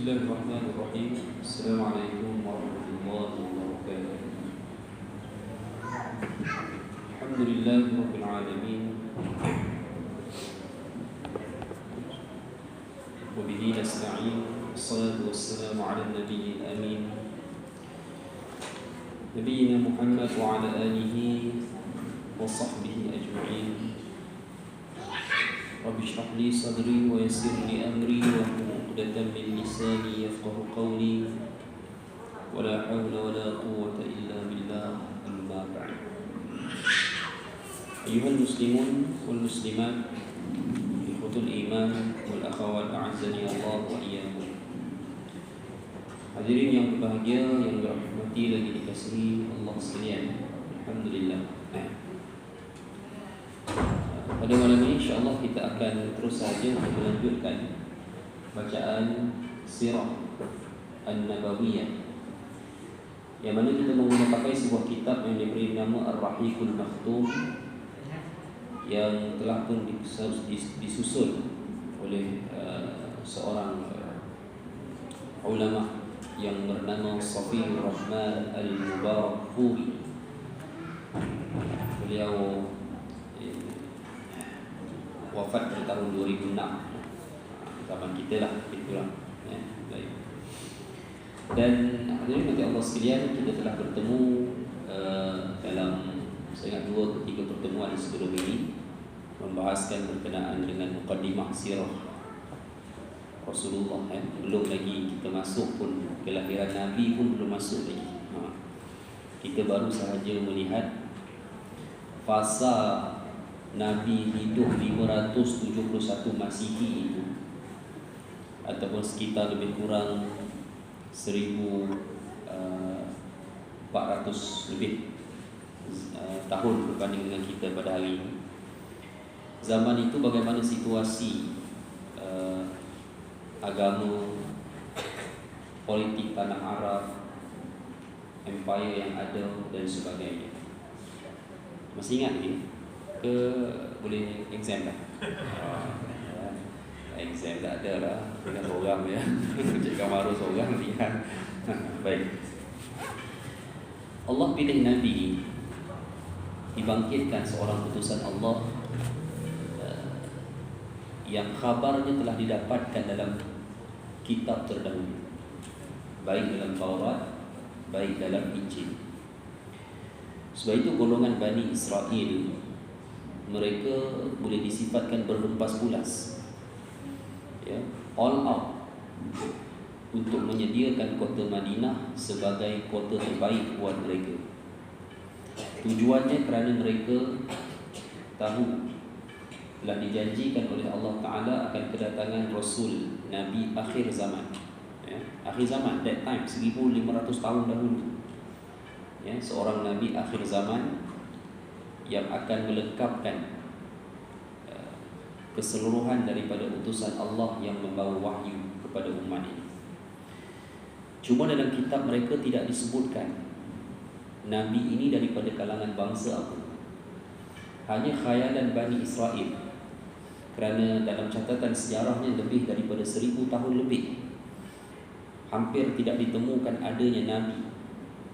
الله الرحمن الرحيم. السلام عليكم ورحمة الله وبركاته. الحمد لله رب العالمين، وبه نستعين، والصلاة والسلام على النبي الأمين نبينا محمد وعلى آله وصحبه أجمعين. رب اشرح لي صدري ويسر لي أمري واحلل عقدة من لساني يفقه قولي، ولا حول ولا قوة إلا بالله. أما بعد، أيها المسلمون والمسلمات، إخوة الإيمان والأخوات أعزني الله وإياكم. Hadirin yang berbahagia, yang dirahmati lagi dikasihi Allah sekalian. Alhamdulillah. Pada malam ini insyaAllah kita akan terus saja untuk melanjutkan bacaan Sirah An-Nabawiyah, yang mana kita menggunakan sebuah kitab yang diberi nama Ar-Rahiqul Makhtum, yang telah pun disusun oleh seorang ulama yang bernama Safiyur Rahman Al-Mubarakfuri. Beliau wafat pada tahun 2006, zaman kita lah, itulah ya. Baik. Dan hadirin mati Allah sekalian, kita telah bertemu dalam saya ingat 2 ke 3 pertemuan sebelum ini, membahaskan berkenaan dengan muqaddimah sirah Rasulullah ya. Belum lagi kita masuk pun, kelahiran Nabi pun belum masuk lagi. Kita baru sahaja melihat fasa Nabi hidup 571 Masihi itu, ataupun sekitar lebih kurang 1400 lebih tahun berbanding dengan kita pada hari ini. Zaman itu bagaimana situasi agama, politik tanah Arab, empire yang ada dan sebagainya. Masih ingat ni? Ke boleh exam dah? Exam tak ada lah, dengan seorang ya. Cik Kamaru seorang lihat. Baik. Allah pilih Nabi, dibangkitkan seorang utusan Allah yang khabarnya telah didapatkan dalam kitab terdahulu, baik dalam Taurat, baik dalam Injil. Sebab itu golongan Bani Israel, mereka boleh disifatkan berhempas pulas ya, all out untuk menyediakan kota Madinah sebagai kota terbaik buat mereka. Tujuannya kerana mereka tahu telah dijanjikan oleh Allah Ta'ala akan kedatangan Rasul Nabi akhir zaman ya. Akhir zaman, that time 1500 tahun dahulu ya, seorang Nabi akhir zaman yang akan melengkapkan keseluruhan daripada utusan Allah yang membawa wahyu kepada umat ini. Cuma dalam kitab mereka tidak disebutkan Nabi ini daripada kalangan bangsa apa. Hanya khayalan Bani Israel, kerana dalam catatan sejarahnya lebih daripada 1000 tahun lebih hampir tidak ditemukan adanya Nabi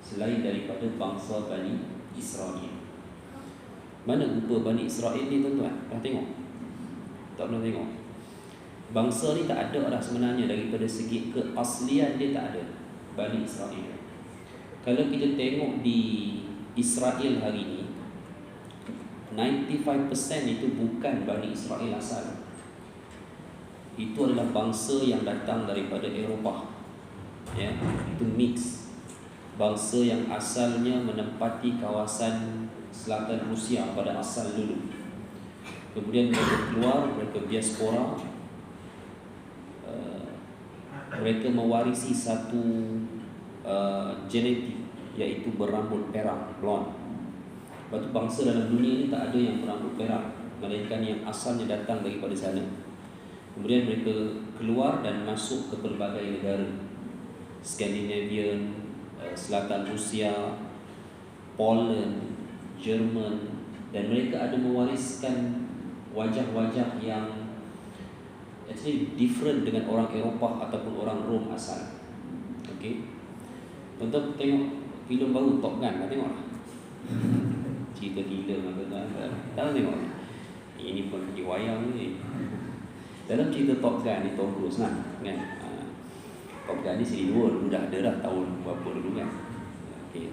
selain daripada bangsa Bani Israel. Mana rupa Bani Israel ni tuan-tuan? Dah tengok? Tak pernah tengok? Bangsa ni tak ada dah sebenarnya, daripada segi keaslian dia tak ada Bani Israel. Kalau kita tengok di Israel hari ini, 95% itu bukan Bani Israel asal. Itu adalah bangsa yang datang daripada Eropah ya, itu mix. Bangsa yang asalnya menempati kawasan selatan Rusia pada asal dulu. Kemudian mereka keluar, mereka diaspora. Mereka mewarisi satu genetik, iaitu berambut perak, blonde. Lepas tu bangsa dalam dunia ni tak ada yang berambut perak, melainkan yang asalnya datang daripada sana. Kemudian mereka keluar dan masuk ke pelbagai negara, Scandinavian, selatan Rusia, Poland, Jerman, dan mereka ada mewariskan wajah-wajah yang actually different dengan orang Eropah ataupun orang Rom asal. Okay. Tonton tengok filem baru Top Gun, tengok lah. Cerita gila tak tengok. Ini pun lagi wayang ni. Dalam cerita Top Gun ni Tom Cruise kan. Top Gun ni seri 2 dah ada dah tahun berapa dulu kan. Okay.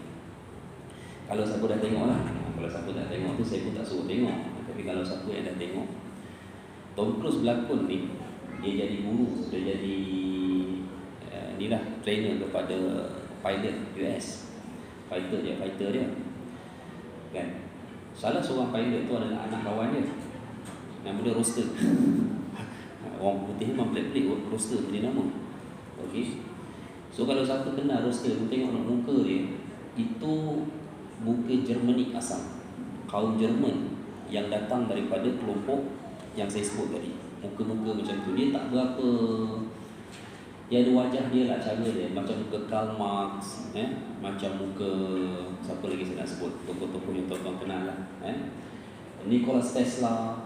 Kalau siapa dah tengok lah. Kalau siapa dah tengok tu saya pun tak suruh tengok. Tapi kalau siapa yang dah tengok, Tom Cruise berlakon ni, dia jadi guru, dia jadi ni lah trainer kepada pilot US. Fighter dia kan. Salah seorang pilot tu adalah anak kawan dia. Nama dia Roster. Orang putih memang pelik-pelik Roster punya nama. Okey. So kalau siapa kenal Roster, tengok muka dia, itu muka Germany asal. Kaum Jerman yang datang daripada kelompok yang saya sebut tadi. Muka-muka macam tu. Dia tak berapa, dia ada wajah dia lah, cara dia macam muka Karl Marx, macam muka siapa lagi saya nak sebut, tokoh-tokoh yang tuan-tuan kenal lah, Nikola Tesla.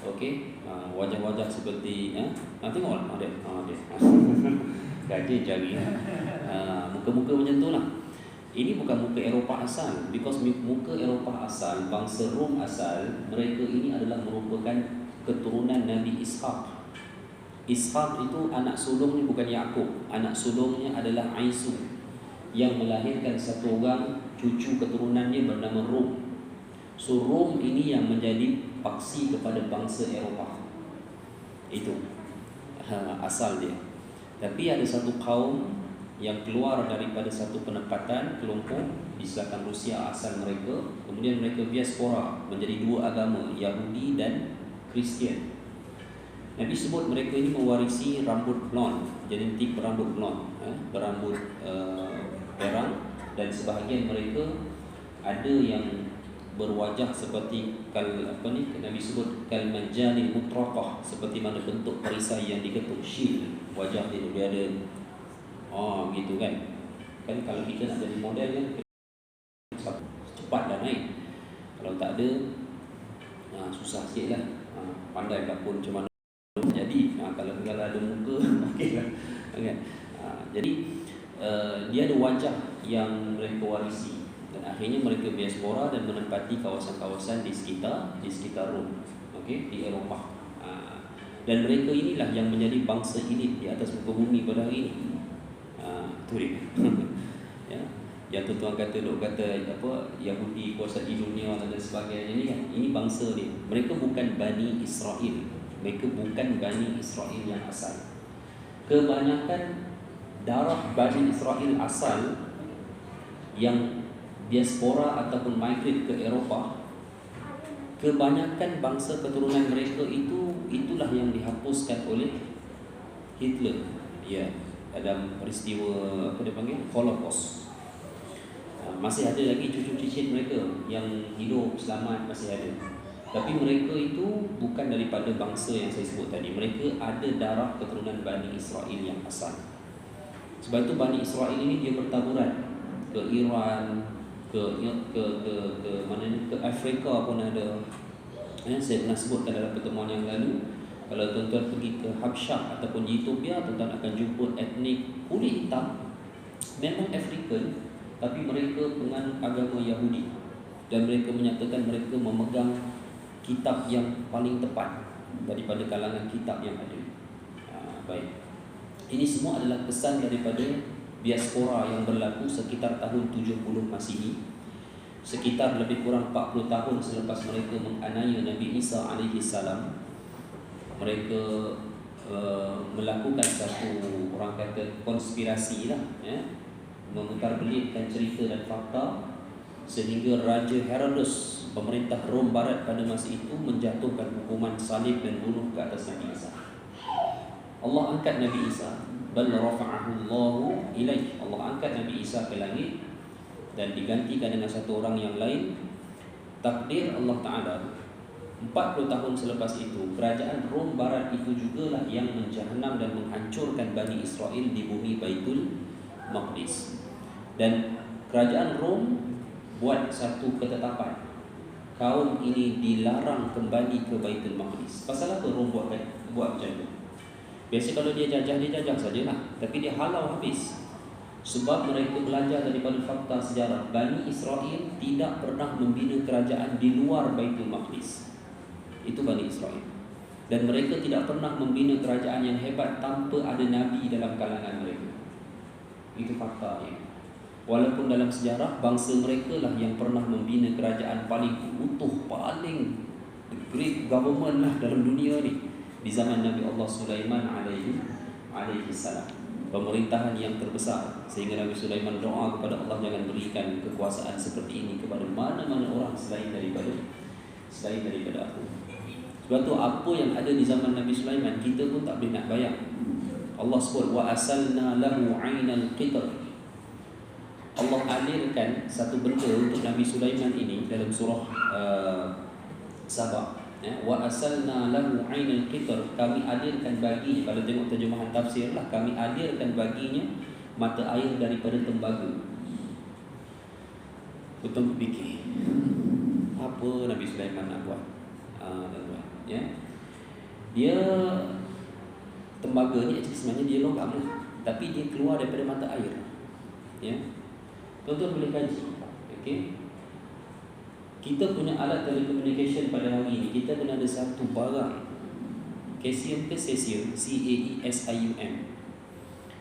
Okey, wajah-wajah seperti tengoklah ada gaji jari, muka-muka macam tu lah. Ini bukan muka Eropah asal, because muka Eropah asal, bangsa Rom asal, mereka ini adalah merupakan keturunan Nabi Ishaq. Ishaq itu anak sulungnya bukan Yakub, anak sulungnya adalah Aisu yang melahirkan satu orang cucu keturunannya bernama Rom. So Rom ini yang menjadi paksi kepada bangsa Eropah. Itu asal dia. Tapi ada satu kaum yang keluar daripada satu penempatan kelompok di selatan Rusia asal mereka, kemudian mereka diaspora menjadi dua agama, Yahudi dan Kristian. Nabi sebut mereka ini mewarisi rambut blond, genetik berambut blond, berambut perang, dan sebahagian mereka ada yang berwajah seperti Nabi sebut kalmajalil mutraqah, seperti mana bentuk perisai yang diketuk, shield wajah dia ada gitu kan. Kan kalau kita nak jadi model kan cepat dah naik. Kalau tak ada susah sikit lah. Pandai tak pun macam mana jadi. Kalau ada muka okey lah kan. Jadi dia ada wajah yang mereka warisi, dan akhirnya mereka diaspora dan menempati kawasan-kawasan di sekitar Rom, okey, di Eropah. Dan mereka inilah yang menjadi bangsa elit di atas muka bumi pada hari ini. Itu dia. Ya. Yang tuan kata Yahudi kuasai dunia dan sebagainya ni kan. Ini bangsa dia. Mereka bukan Bani Israel. Mereka bukan Bani Israel yang asal. Kebanyakan darah Bani Israel asal yang diaspora ataupun migrate ke Eropah, kebanyakan bangsa keturunan mereka itulah yang dihapuskan oleh Hitler. Ya, dalam peristiwa apa dia panggil Holocaust. Masih ada lagi cucu cicit mereka yang hidup selamat, masih ada. Tapi mereka itu bukan daripada bangsa yang saya sebut tadi. Mereka ada darah keturunan Bani Israel yang asal. Sebab itu Bani Israel ini dia bertaburan ke Iran, ke mana ni, ke Afrika pun ada. Saya pernah sebutkan dalam pertemuan yang lalu, kalau tuan-tuan pergi ke Habsyah ataupun Ethiopia, tuan-tuan akan jumpa etnik kulit hitam, memang African, tapi mereka penganut agama Yahudi, dan mereka menyatakan mereka memegang kitab yang paling tepat daripada kalangan kitab yang ada. Baik, ini semua adalah pesan daripada diaspora yang berlaku sekitar tahun 70 Masihi, sekitar lebih kurang 40 tahun selepas mereka menganiaya Nabi Isa alaihi salam. Mereka melakukan satu, orang kata, konspirasi lah, memutarbelitkan cerita dan fakta, sehingga Raja Herodes, pemerintah Rom Barat pada masa itu, menjatuhkan hukuman salib dan bunuh ke atas Nabi Isa. Allah angkat Nabi Isa, bal rafa'ahu Allahu ilaih. Allah angkat Nabi Isa ke langit dan digantikan dengan satu orang yang lain. Takdir Allah Ta'ala, 40 tahun selepas itu, kerajaan Rom Barat itu jugalah yang menjahanam dan menghancurkan Bani Israel di bumi Baitul Maqdis. Dan kerajaan Rom buat satu ketetapan, kaum ini dilarang kembali ke Baitul Maqdis. Pasal apa Rom buat macam tu? Biasa kalau dia jajah sajalah, tapi dia halau habis. Sebab mereka belajar daripada fakta sejarah, Bani Israel tidak pernah membina kerajaan di luar Baitul Maqdis. Itu Bani Israel. Dan mereka tidak pernah membina kerajaan yang hebat tanpa ada Nabi dalam kalangan mereka. Itu faktanya. Walaupun dalam sejarah, bangsa mereka lah yang pernah membina kerajaan paling utuh, paling great government lah dalam dunia ni, di zaman Nabi Allah Sulaiman alaihi salam. Pemerintahan yang terbesar, sehingga Nabi Sulaiman doa kepada Allah, jangan berikan kekuasaan seperti ini kepada mana-mana orang selain daripada aku. Sebab tu apa yang ada di zaman Nabi Sulaiman kita pun tak boleh nak bayang. Allah sebut wa asalna lahu 'ainal qitr. Allah alirkan satu benda untuk Nabi Sulaiman ini dalam surah Sabah. Wa asalna lahu 'ainal qitr, kami alirkan baginya, kalau tengok terjemahan tafsir lah, kami alirkan baginya mata air daripada tembaga. Betul fikir apa Nabi Sulaiman nak buat? Ya. Dia tembaga ni sebenarnya dia logam lah, tapi dia keluar daripada mata air. Ya. Tuan-tuan boleh kaji. Okey. Kita punya alat telecommunication pada hari ini, kita kena ada satu barang, cesium ke cesium, CAESIUM.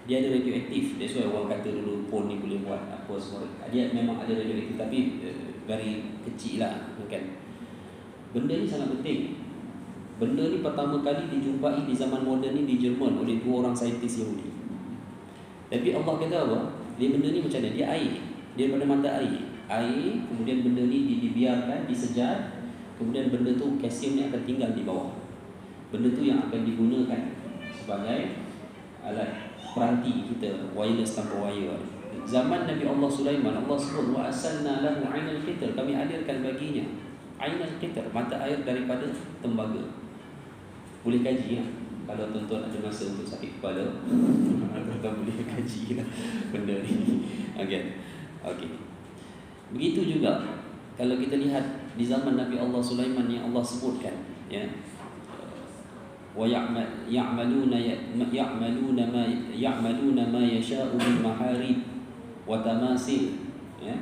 Dia ada radioaktif. That's why orang kata dulu phone ni boleh buat apa semua. Dia memang ada radioaktif, tapi very kecil lah, kan. Benda ni sangat penting. Benda ni pertama kali dijumpai di zaman moden ni di Jerman oleh 2 orang saintis Yahudi. Tapi Allah kata apa? Benda ni macam mana? Dia air. Dia daripada mata air. Kemudian benda ni dibiarkan, disejat. Kemudian benda tu, kalsium ni akan tinggal di bawah. Benda tu yang akan digunakan sebagai alat peranti kita, wireless tanpa wire. Zaman Nabi Allah Sulaiman, Allah sebut wa asalna lahu 'ainal qitr, kami alirkan baginya 'ainal qitr, mata air daripada tembaga. Boleh kaji ya? Kalau tuan-tuan ada masa untuk sakit kepala, tuan-tuan boleh kaji lah benda ni. Okey. Begitu juga kalau kita lihat di zaman Nabi Allah Sulaiman yang Allah sebutkan, ya, wa ya'maluna ma yasha'u min maharib wa tamasil, ya,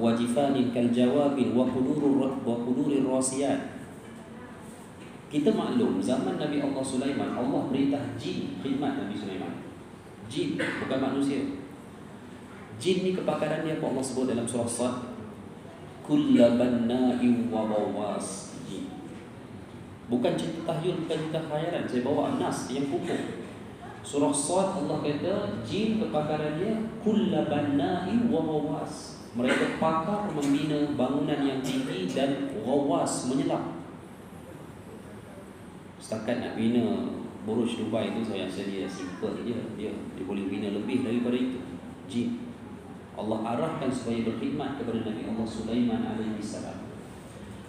wa jifanin kal jawabin wa qudurir rasiyat. Kita maklum zaman Nabi Allah Sulaiman, Allah perintah jin khidmat Nabi Sulaiman. Jin, bukan manusia. Jin ni kepakaran dia apa Allah sebut dalam surah Sad? Kullabanna'in wa ghawwas. Bukan cerita tahyul, bukan cerita khayalan. Saya bawa nas yang pupuk. Surah Sad Allah kata jin kepakaran dia kullabanna'in wa ghawwas. Mereka pakar membina bangunan yang tinggi dan ghawwas, menyelam. Setakat nak bina Burj Dubai itu saya rasa dia simple je. Dia boleh bina lebih daripada itu. Jin Allah arahkan supaya berkhidmat kepada Nabi Allah Sulaiman alaihi salam.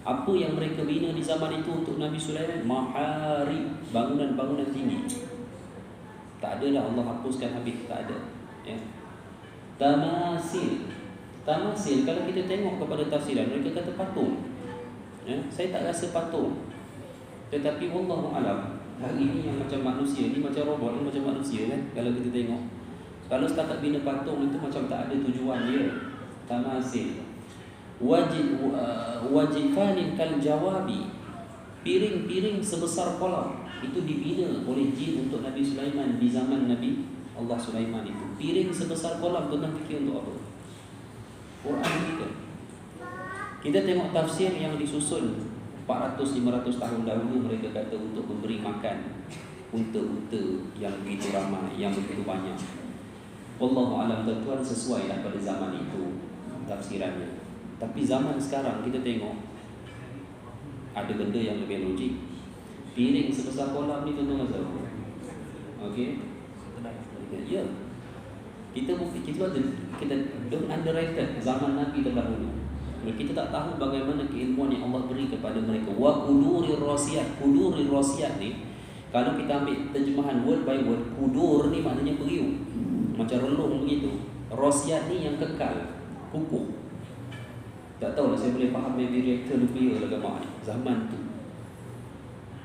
Apa yang mereka bina di zaman itu untuk Nabi Sulaiman? Maharib, bangunan-bangunan tinggi. Tak adalah Allah hapuskan habis, tak ada. Ya. Tamasil, kalau kita tengok kepada tafsiran, mereka kata patung. Ya. Saya tak rasa patung. Tetapi wallahu alam, hari ini yang macam manusia ni macam robot, ni macam manusia kan. Kalau kita tengok, kalau setakat bina patung itu macam tak ada tujuan dia. Tamasil. Wajifanin kal jawabi, piring-piring sebesar kolam itu dibina oleh jin untuk Nabi Sulaiman di zaman Nabi Allah Sulaiman itu. Piring sebesar kolam, tuan fikir untuk apa? Quran kita tengok tafsir yang disusun 400-500 tahun dahulu, mereka kata untuk memberi makan unta-unta yang begitu ramai, yang begitu banyak. Wallahu alam, tuan-tuan, sesuailah pada zaman itu tafsirannya. Tapi zaman sekarang kita tengok ada benda yang lebih logik. Piring sebesar kolam ni tuan-tuan rasa apa? Okey. Ya. Kita don't underrated zaman Nabi terdahulu. Kita tak tahu bagaimana keilmuan yang Allah beri kepada mereka. Wa qudurir rasiyat. Qudurir rasiyat ni, kalau kita ambil terjemahan word by word, kudur ni maknanya periuk, macam relung begitu. Rasiyat ni yang kekal, kukuh. Tak tahulah saya boleh faham maybe reaktor nuklear lah gambar ni zaman tu.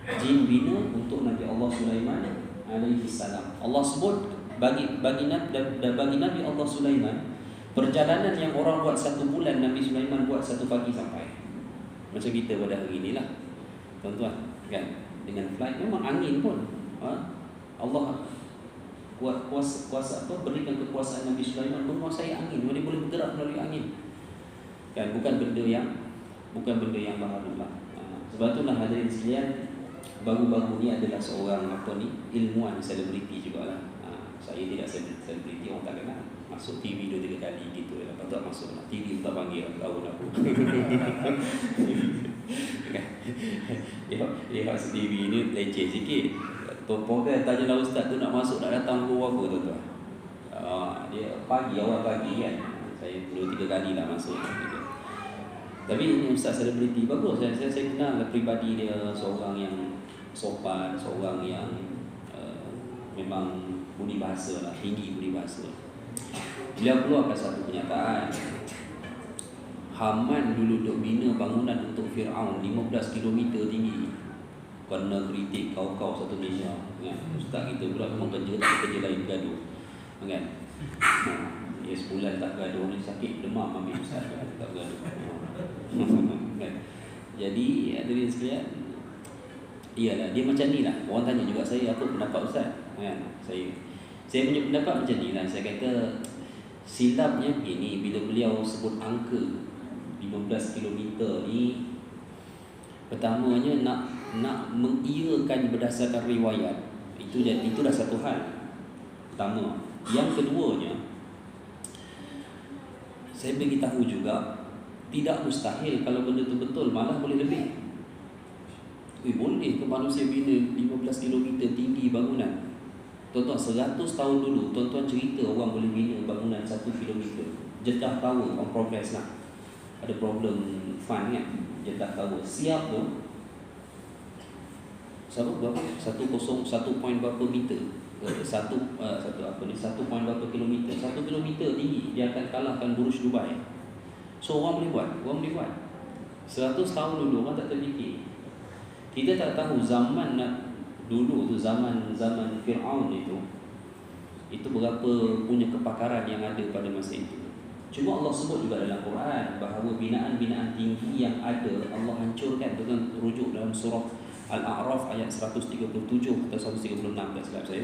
Jin bina untuk Nabi Allah Sulaiman alaihi salam. Allah sebut bagi Nabi Allah Sulaiman, perjalanan yang orang buat 1 bulan, Nabi Sulaiman buat 1 pagi sampai. Macam kita pada hari inilah, tuan-tuan, kan? Dengan flight memang angin pun, Allah kuasa berikan kekuasaan Nabi Sulaiman menguasai angin, dia boleh bergerak melalui angin. Kan bukan benda yang baharu lah. Sebab itulah hadirin sekalian, baru-baru ni adalah seorang ilmuwan selebriti jugalah. Saya tidak selebriti, orang tak kenal. Masuk TV 2-3 kali gitu lah. Lepas tu masuk lah TV, tak panggil tahu aku. Dia masuk TV ni leceh sikit. Topong kan tanyalah ustaz tu nak masuk, nak datang ke apa tuan-tuan. Dia awal pagi kan. Saya 2-3 kali lah masuk gitu. Tapi ini ustaz selebriti bagus. Saya kenal pribadi dia, seorang yang sopan, seorang yang memang budi bahasa lah, tinggi budi bahasa. Beliau keluarkan satu kenyataan. Haman dulu duk bina bangunan untuk Fir'aun 15 km tinggi. Kena kritik kau satu Malaysia, kan? Ustaz kita pula memang kerja lain gaduh, kan? Ya sebulan tak gaduh ni sakit demam ambil ustaz tak gaduh. Kan? Jadi hadirin sekalian, iyalah dia macam ni lah. Orang tanya juga saya, apa pendapat ustaz? Kan? Saya punya pendapat macam ni lah. Saya kata silapnya ini bila beliau sebut angka 15 km ni, pertamanya nak mengiyakan berdasarkan riwayat. Itu dah satu hal pertama. Yang keduanya, saya beritahu juga tidak mustahil kalau benda tu betul, malah boleh lebih. Boleh ke manusia bina 15 km tinggi bangunan? Tuan-tuan, 100 tahun dulu tuan-tuan cerita orang boleh bina bangunan 1 km. Jeddah Tower on progress lah. Ada problem fund kan, Jeddah Tower siap tu berapa? 1 point berapa meter? 1 point berapa kilometer? 1 kilometer tinggi, dia akan kalahkan Burj Dubai. So orang boleh buat. 100 tahun dulu orang tak terfikir. Kita tak tahu zaman dulu tu, zaman Fir'aun itu berapa punya kepakaran yang ada pada masa itu. Cuma Allah sebut juga dalam Quran bahawa binaan-binaan tinggi yang ada Allah hancurkan, dengan rujuk dalam surah Al-A'raf ayat 137 atau 136 tak silap saya.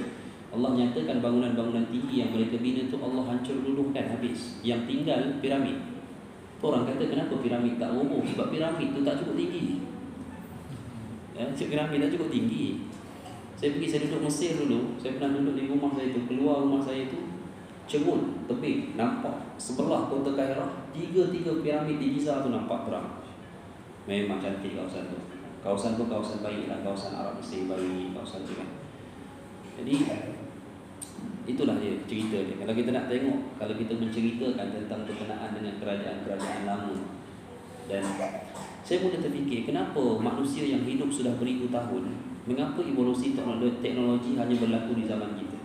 Allah nyatakan bangunan-bangunan tinggi yang mereka bina tu Allah hancur dulu kan, habis. Yang tinggal piramid. Orang kata kenapa piramid tak roboh? Sebab piramid tu tak cukup tinggi. Piramid tak cukup tinggi. Saya duduk Mesir dulu. Saya pernah duduk di rumah saya tu. Keluar rumah saya tu, cerun tebing, nampak sebelah kota Kairah, tiga piramid di Giza tu nampak terang. Memang cantik kawasan tu. Kawasan baik lah, kawasan Arab Mesir baik, kawasan tu kan. Jadi itulah dia cerita dia. Kalau kita nak tengok, kalau kita menceritakan tentang berkenaan dengan kerajaan-kerajaan lama, dan saya pun terfikir kenapa manusia yang hidup sudah beribu tahun, mengapa evolusi teknologi hanya berlaku di zaman kita?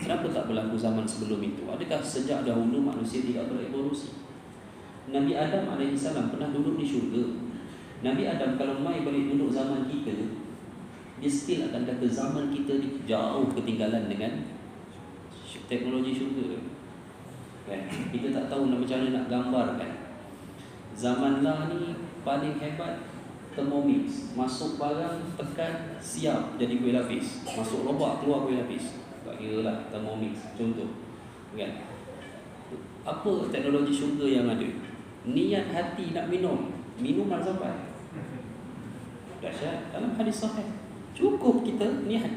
Kenapa tak berlaku zaman sebelum itu? Adakah sejak dahulu manusia tidak berevolusi? Nabi Adam AS pernah duduk di syurga. Nabi Adam kalau mai balik duduk zaman kita, dia still akan kata zaman kita ni jauh ketinggalan dengan teknologi syurga. Kan? Kita tak tahu macam mana nak gambarkan. Zaman lah ni paling hebat Thermomix. Masuk barang, tekan, siap jadi kuih lapis. Masuk lobak, keluar kuih lapis. Tak kira lah Thermomix contoh. Kan? Apa teknologi syurga yang ada? Niat hati nak minuman sampai. Dahsyat. Dalam hadis sahih, cukup kita niat.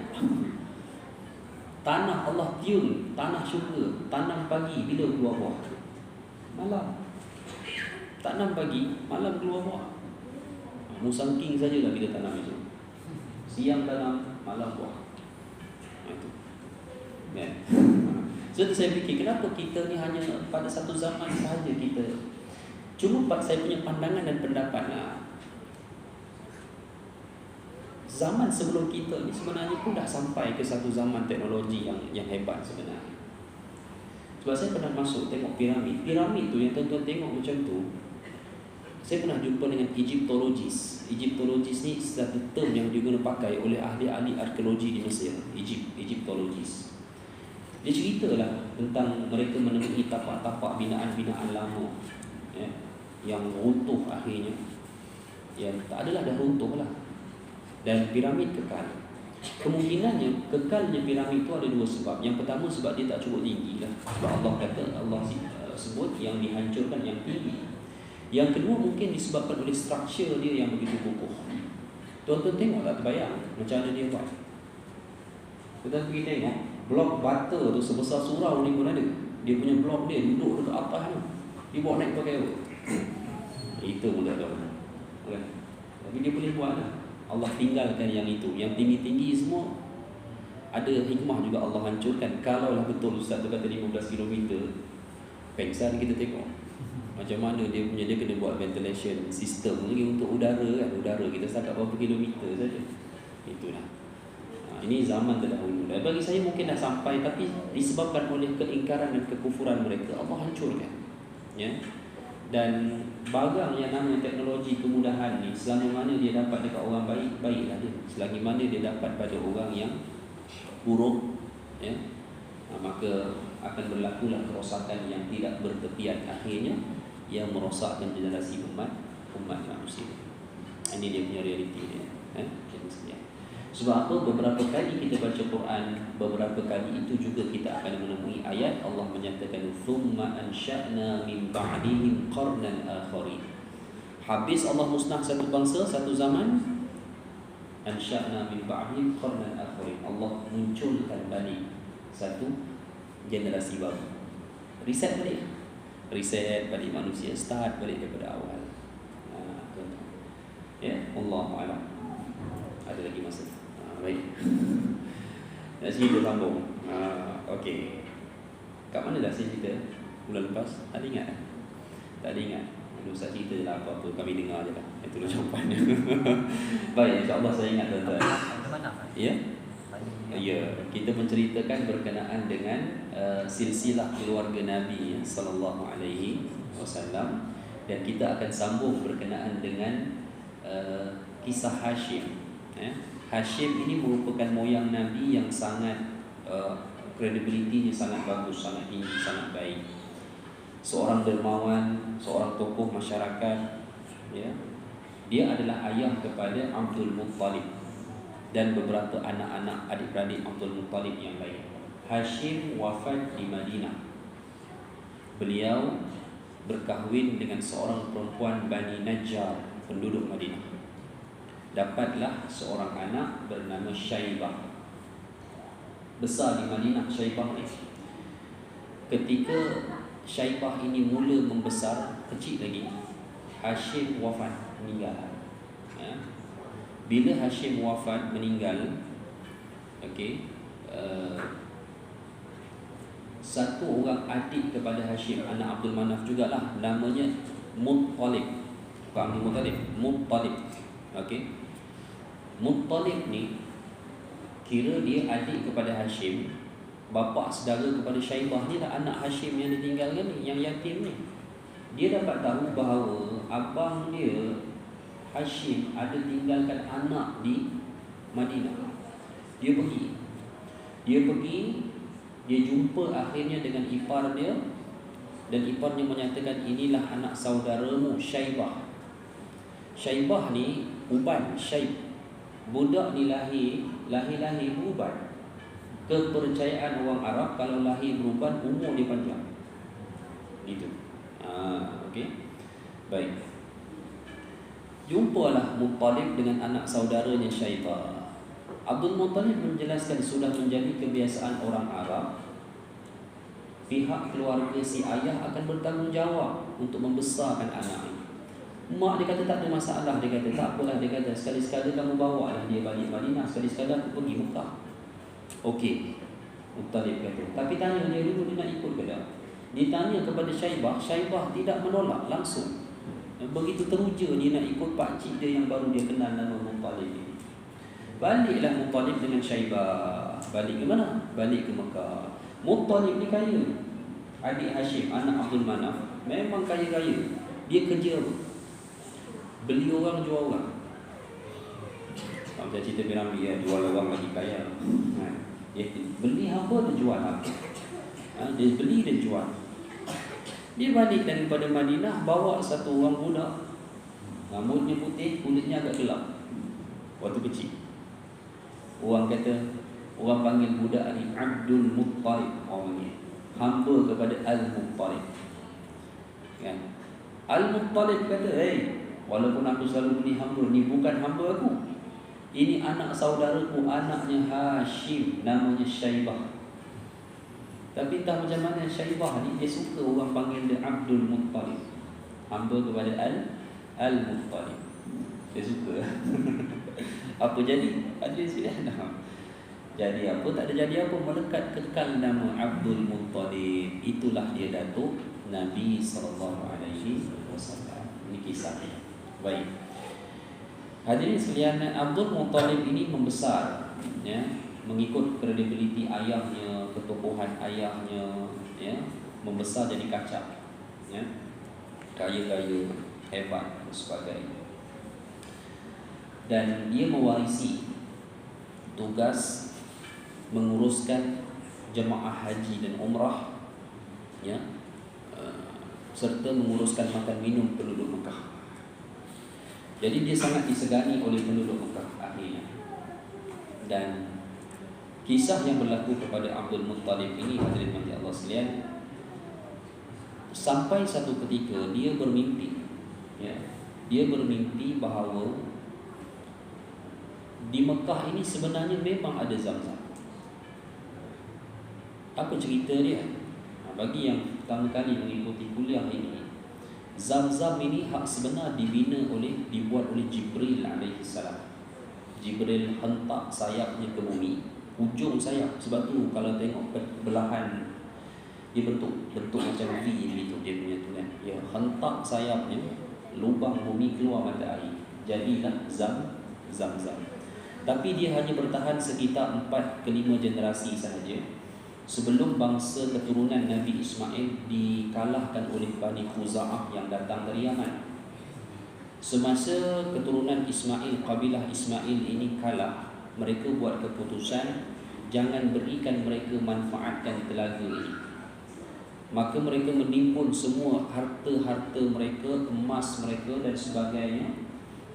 Tanah Allah tiung, tanah syurga, tanam pagi bila keluar buah. Malam. Tanam pagi, malam keluar buah. Musangking sajalah kita tanam itu. Siang tanam, malam buah. Itu. Kan? Jadi saya fikir kenapa kita ni hanya pada satu zaman sahaja kita. Cuma saya punya pandangan dan pendapat zaman sebelum kita ni sebenarnya pun dah sampai ke satu zaman teknologi yang hebat sebenarnya. Sebab saya pernah masuk tengok piramid tu yang tuan-tuan tengok macam tu. Saya pernah jumpa dengan Egyptologis. Egyptologis ni satu term yang diguna pakai oleh ahli-ahli arkeologi di Mesir. Egyptologis. Dia ceritalah tentang mereka menemui tapak-tapak binaan-binaan lama, ya, yang runtuh akhirnya. Yang tak adalah dah runtuh lah. Dan piramid kekal. Kemungkinannya kekalnya piramid itu ada dua sebab. Yang pertama sebab dia tak cukup tinggi lah. Sebab Allah kata, Allah sebut yang dihancurkan yang tinggi. Yang kedua mungkin disebabkan oleh struktur dia yang begitu kokoh. Tuan-tuan tengoklah, terbayang macam mana dia buat. Kita pergi tengok blok bata tu sebesar surau ni pun ada. Dia punya blok dia duduk dekat atas tu. Dia bawa naik pakai apa? Itu pun tak tahu. Okay. Tapi dia boleh buat lah. Allah tinggalkan yang itu. Yang tinggi-tinggi semua ada hikmah juga Allah hancurkan. Kalau lah betul Ustaz tu kata 15 km, pengsan kita tengok macam mana dia punya, dia kena buat ventilation system lagi untuk udara kan. Udara kita setakat berapa kilometer saja. Itulah. Ini zaman terdahulu. Dan bagi saya mungkin dah sampai, tapi disebabkan oleh keingkaran dan kekufuran mereka, Allah hancurkan. Ya. Dan barang yang namanya teknologi kemudahan ni, selama mana dia dapat dekat orang baik, baiklah dia. Selagi mana dia dapat pada orang yang buruk, ya, maka akan berlakulah kerosakan yang tidak bertepian akhirnya, yang merosakkan generasi umat manusia. Ini dia punya realiti dia. Sebab apa? Beberapa kali kita baca Quran, beberapa kali itu juga kita akan menemui ayat Allah menyatakan thumma ansha'na min ba'dihim qarnan akharin. Habis Allah musnah satu bangsa, satu zaman, ansha'na min ba'dihim qarnan akharin. Allah munculkan balik satu generasi baru. Reset balik manusia, start balik daripada awal. Ya, Allahu a'lam. Ada lagi masa? Baik. Nak cerita sambung. Okey. Kat mana dah saya cerita? Bulan lepas? Tak ada ingat? Tak ada ingat. Ustaz cerita lah apa-apa, kami dengar je lah. Itu jawapannya. Baik, insyaAllah saya ingat tuan-tuan. Ya? Ya, kita menceritakan berkenaan dengan silsilah keluarga Nabi sallallahu alaihi wasallam, dan kita akan sambung berkenaan dengan kisah Hashim. Hashim ini merupakan moyang Nabi yang sangat kredibilitinya sangat bagus, sangat tinggi, sangat baik. Seorang dermawan, seorang tokoh masyarakat, ya. Dia adalah ayah kepada Abdul Muttalib dan beberapa anak-anak adik-beradik Abdul Muttalib yang lain. Hashim wafat di Madinah. Beliau berkahwin dengan seorang perempuan Bani Najjar, penduduk Madinah. Dapatlah seorang anak bernama Syaibah. Besar di Madinah Syaibah ni. Ketika Syaibah ini mula membesar, kecil lagi, Hashim wafat, meninggal. Ya. Bila Hashim wafat, meninggal, okey, satu orang adik kepada Hashim, anak Abdul Manaf jugalah, namanya Muttalib. Bukan Muttalib, Muttalib. Okey. Muttalib ni kira dia adik kepada Hashim, bapa saudara kepada Syaibah ni lah anak Hashim yang ditinggalkan ni, yang yatim ni. Dia dapat tahu bahawa abang dia Hashim ada tinggalkan anak di Madinah. Dia pergi, dia jumpa akhirnya dengan ipar dia, dan iparnya menyatakan inilah anak saudaramu Syaibah. Syaibah ni uban, Syaib. Budak ni lahir beruban. Kepercayaan orang Arab kalau lahir beruban, umur dia panjang. Gitu. Okey. Baik. Jumpalah Muttalib dengan anak saudaranya Syaibah. Abdul Muttalib menjelaskan sudah menjadi kebiasaan orang Arab, pihak keluarga si ayah akan bertanggungjawab untuk membesarkan anak ini. Mak dia kata tak ada masalah, dia kata tak apalah, dia kata sekali-sekala kamu bawa lah dia balik Madinah, sekali-sekala aku pergi Mekah. Okey, Muttalib kata. Tapi tanya dia dulu, dia nak ikut ke tak? Dia tanya kepada Syaibah, Syaibah tidak menolak langsung. Begitu teruja dia nak ikut pakcik dia yang baru dia kenal nama Muttalib ini. Baliklah Muttalib dengan Syaibah. Balik ke mana? Balik ke Mekah. Muttalib ni kaya. Adik Hashim, anak Abdul Manaf, memang kaya-kaya. Dia kerja apa? Beli orang, jual orang. Kalau saya cerita piramid ya, jual orang lagi kaya. Dia beli hamba, dia jual hamba. Dia beli, dia jual. Dia balik daripada Madinah, bawa satu orang budak. Rambutnya putih, kulitnya agak gelap. Waktu kecil. Orang panggil budak ni Abdul Muttalib. Orang ni hamba kepada Al-Muttalib. Kan? Al-Muttalib kata, walaupun aku selalu beli hamba, ni bukan hamba aku. Ini anak saudaraku, anaknya Hashim, namanya Syaibah. Tapi entah macam mana Syaibah ni, dia suka orang panggil dia Abdul Muttalib, hamba kepada Al-Muttalib. Dia suka. Apa jadi? Ada sini. Jadi apa? Tak ada jadi apa. Melekat kekal nama Abdul Muttalib. Itulah dia datuk Nabi SAW. Ini kisahnya. Baik. Hadirin sekalian, Abdul Muttalib ini membesar, ya, mengikut kredibiliti ayahnya, ketokohan ayahnya, ya, membesar jadi kacak, ya, kaya-kaya, hebat dan sebagainya. Dan dia mewarisi tugas menguruskan jemaah haji dan umrah, ya, serta menguruskan makan minum penduduk Mekah. Jadi dia sangat disegani oleh penduduk Mekah akhirnya. Dan kisah yang berlaku kepada Abdul Muttalib ini, hadirin mati Allah sekalian, sampai satu ketika dia bermimpi, ya, dia bermimpi bahawa di Mekah ini sebenarnya memang ada Zam-Zam. Apa cerita dia? Bagi yang pertama kali mengikuti kuliah ini, Zam-Zam ini hak sebenar dibuat oleh Jibril alaihissalam. Jibril hentak sayapnya ke bumi, ujung sayap. Sebab tu kalau tengok belahan, dia bentuk macam V begitu dia punya tu kan. Dia hentak sayapnya, lubang bumi keluar mata air. Jadilah Zam-Zam. Tapi dia hanya bertahan sekitar 4 ke 5 generasi sahaja sebelum bangsa keturunan Nabi Ismail dikalahkan oleh Bani Khuza'ah yang datang dari Yaman. Semasa keturunan Ismail, kabilah Ismail ini kalah, mereka buat keputusan jangan berikan mereka manfaatkan telaga ini. Maka mereka menimbun semua harta-harta mereka, emas mereka dan sebagainya,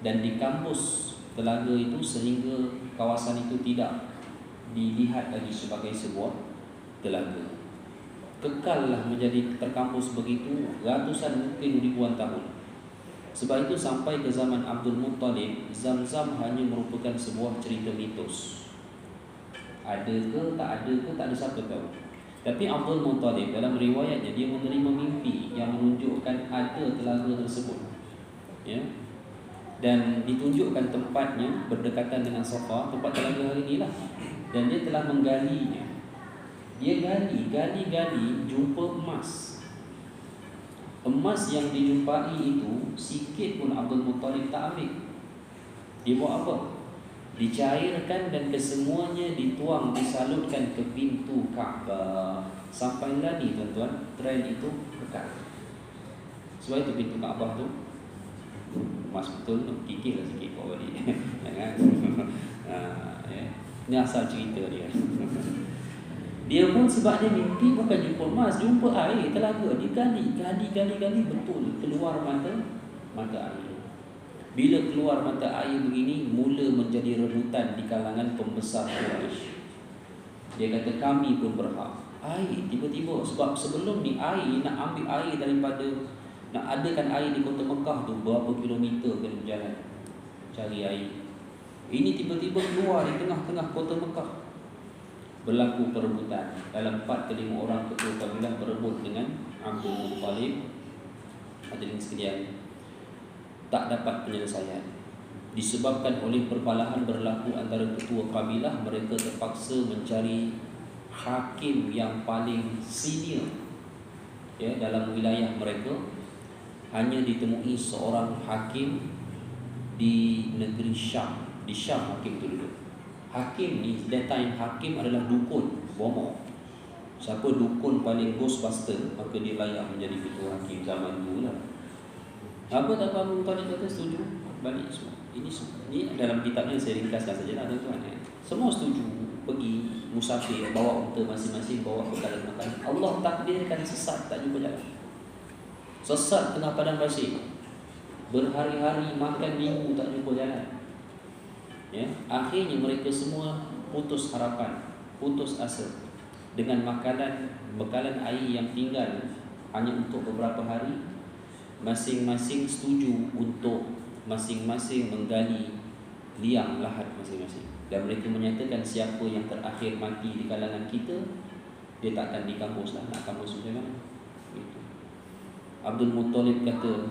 dan dikambus telaga itu sehingga kawasan itu tidak dilihat lagi sebagai sebuah telaga. Kekallah menjadi terkampus begitu ratusan, mungkin ribuan tahun. Sebab itu sampai ke zaman Abdul Muttalib, Zam-Zam hanya merupakan sebuah cerita mitos. Ada ke tak ada ke, tak ada siapa tahu. Tapi Abdul Muttalib dalam riwayatnya, dia menerima mimpi yang menunjukkan ada telaga tersebut, ya. Dan ditunjukkan tempatnya berdekatan dengan Safa, tempat telaga hari inilah. Dan dia telah menggalinya. Dia gali, jumpa emas. Emas yang dijumpai itu sikit pun Abdul Muttalib tak ambil. Dia buat apa? Dicairkan dan kesemuanya dituang, disalutkan ke pintu Kaabah. Sampailah ni tuan-tuan, trend itu dekat. Sebab itu pintu Kaabah tu emas betul, kikir lah sikit bawa balik. Jangan. Ya. Ini asal cerita dia. Dia pun sebabnya mimpi bukan jumpa emas, jumpa air telaga. Dia gali betul keluar mata air. Bila keluar mata air begini, mula menjadi rebutan di kalangan pembesar Quraisy. Dia kata kami pun berhak. Air tiba-tiba, sebab sebelum ni air, nak ambil air daripada, nak adakan air di kota Mekah tu berapa kilometer kena berjalan cari air. Ini tiba-tiba keluar di tengah-tengah kota Mekah. Berlaku perebutan. Dalam 4 ke 5 orang ketua kabilah berebut dengan Abdul Muttalib. Hadirin sekalian, tak dapat penyelesaian. Disebabkan oleh perbalahan berlaku antara ketua kabilah, mereka terpaksa mencari hakim yang paling senior, ya, dalam wilayah mereka. Hanya ditemui seorang hakim di negeri Syam. Di Syam hakim itu duduk. Hakim ni, that time hakim adalah dukun, bomoh. Siapa dukun paling ghostbuster, maka dia layak menjadi ketua hakim zaman dulu lah. Apa tak Abdul Muttalib kata setuju? balik semua. Ini dalam kitabnya saya ringkaskan saja lah tuan-tuan. Semua setuju pergi musafir, bawa unta masing-masing, bawa bekalan makanan. Allah takdirkan sesat, tak jumpa jalan. Sesat tengah padang pasir, berhari-hari makan minggu tak jumpa jalan. Ya, akhirnya mereka semua putus harapan, putus asa. Dengan bekalan air yang tinggal hanya untuk beberapa hari, masing-masing setuju untuk masing-masing menggali liang lahat masing-masing. Dan mereka menyatakan siapa yang terakhir mati di kalangan kita, dia tak akan di kampus lah, nak kampus macam mana. Gitu. Abdul Muttalib kata,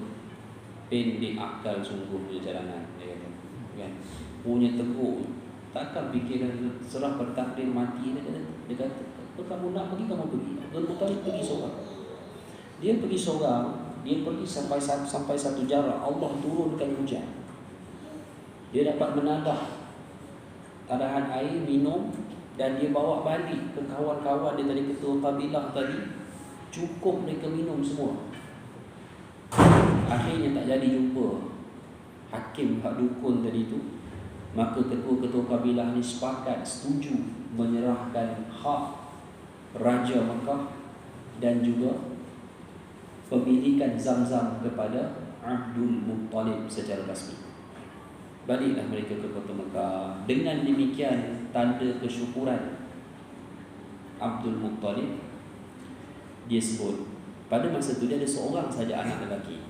pendek akal sungguh punya jalanan, dia kata, kan? Punya tekuk, takkan fikiran serah bertakdir mati. Dia kata, apa kamu nak pergi, kamu pergi. Abdul Muttalib pergi seorang. Dia pergi seorang, dia pergi sampai satu jarak, Allah turunkan hujan. Dia dapat menadah tadahan air, minum, dan dia bawa balik ke kawan-kawan dia tadi, ketua kabilah tadi. Cukup mereka minum semua. Akhirnya tak jadi jumpa hakim hak dukun tadi tu. Maka ketua-ketua kabilah ni sepakat, setuju menyerahkan hak Raja Mekah dan juga pemilikan Zamzam kepada Abdul Muttalib secara rasmi. Baliklah mereka ke kota Mekah. Dengan demikian, tanda kesyukuran Abdul Muttalib, dia sebut pada masa itu dia ada seorang saja anak lelaki.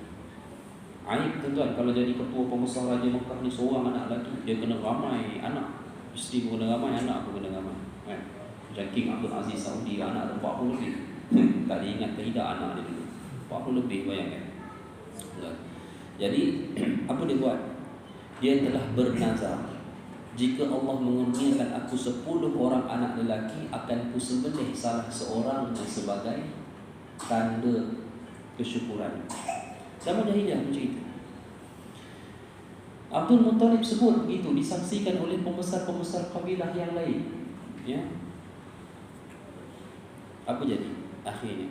Aib tuan-tuan, kalau jadi ketua pembesar Raja Mekah ni seorang anak lelaki, dia kena ramai anak. Isteri pun kena ramai, anak pun kena ramai, kan? Macam King Abdul Aziz Saudi, anak 40 lebih. Tak diingat ke tidak anak dia dulu 40 lebih, bayangkan. Jadi apa dia buat? Dia telah bernazar, jika Allah mengurniakan aku 10 orang anak lelaki, akan kusembelih salah seorang sebagai tanda kesyukuran. Zaman jahiliah macam itu. Abdul Muttalib sebut begitu, disaksikan oleh pembesar-pembesar kabilah yang lain. Ya. Apa jadi? Akhirnya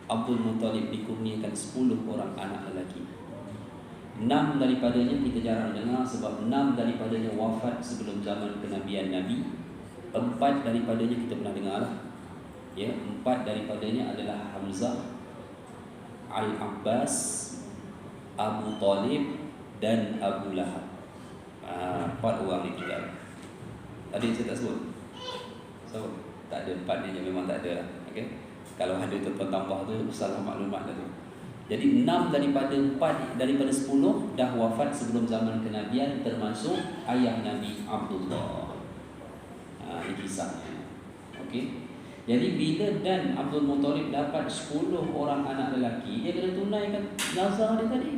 Abdul Muttalib dikurniakan 10 orang anak lelaki. 6 daripadanya kita jarang dengar, sebab 6 daripadanya wafat sebelum zaman kenabian Nabi. 4 daripadanya kita pernah dengar lah. Ya, 4 daripadanya adalah Hamzah, Al-Abbas, Abu Talib dan Abu Lahab. 4 orang ni tinggal. Tadi saya tak sebut. So, tak ada 4 ni, memang tak ada lah. Okay? Kalau ada tambah tu salah maklumat lah tu. Jadi 6 daripada 10 dah wafat sebelum zaman kenabian, termasuk ayah Nabi Abdullah. Ini kisahnya. Okey. Jadi bila dan Abdul Muttalib dapat 10 orang anak lelaki, dia kena tunaikan nazar dia tadi.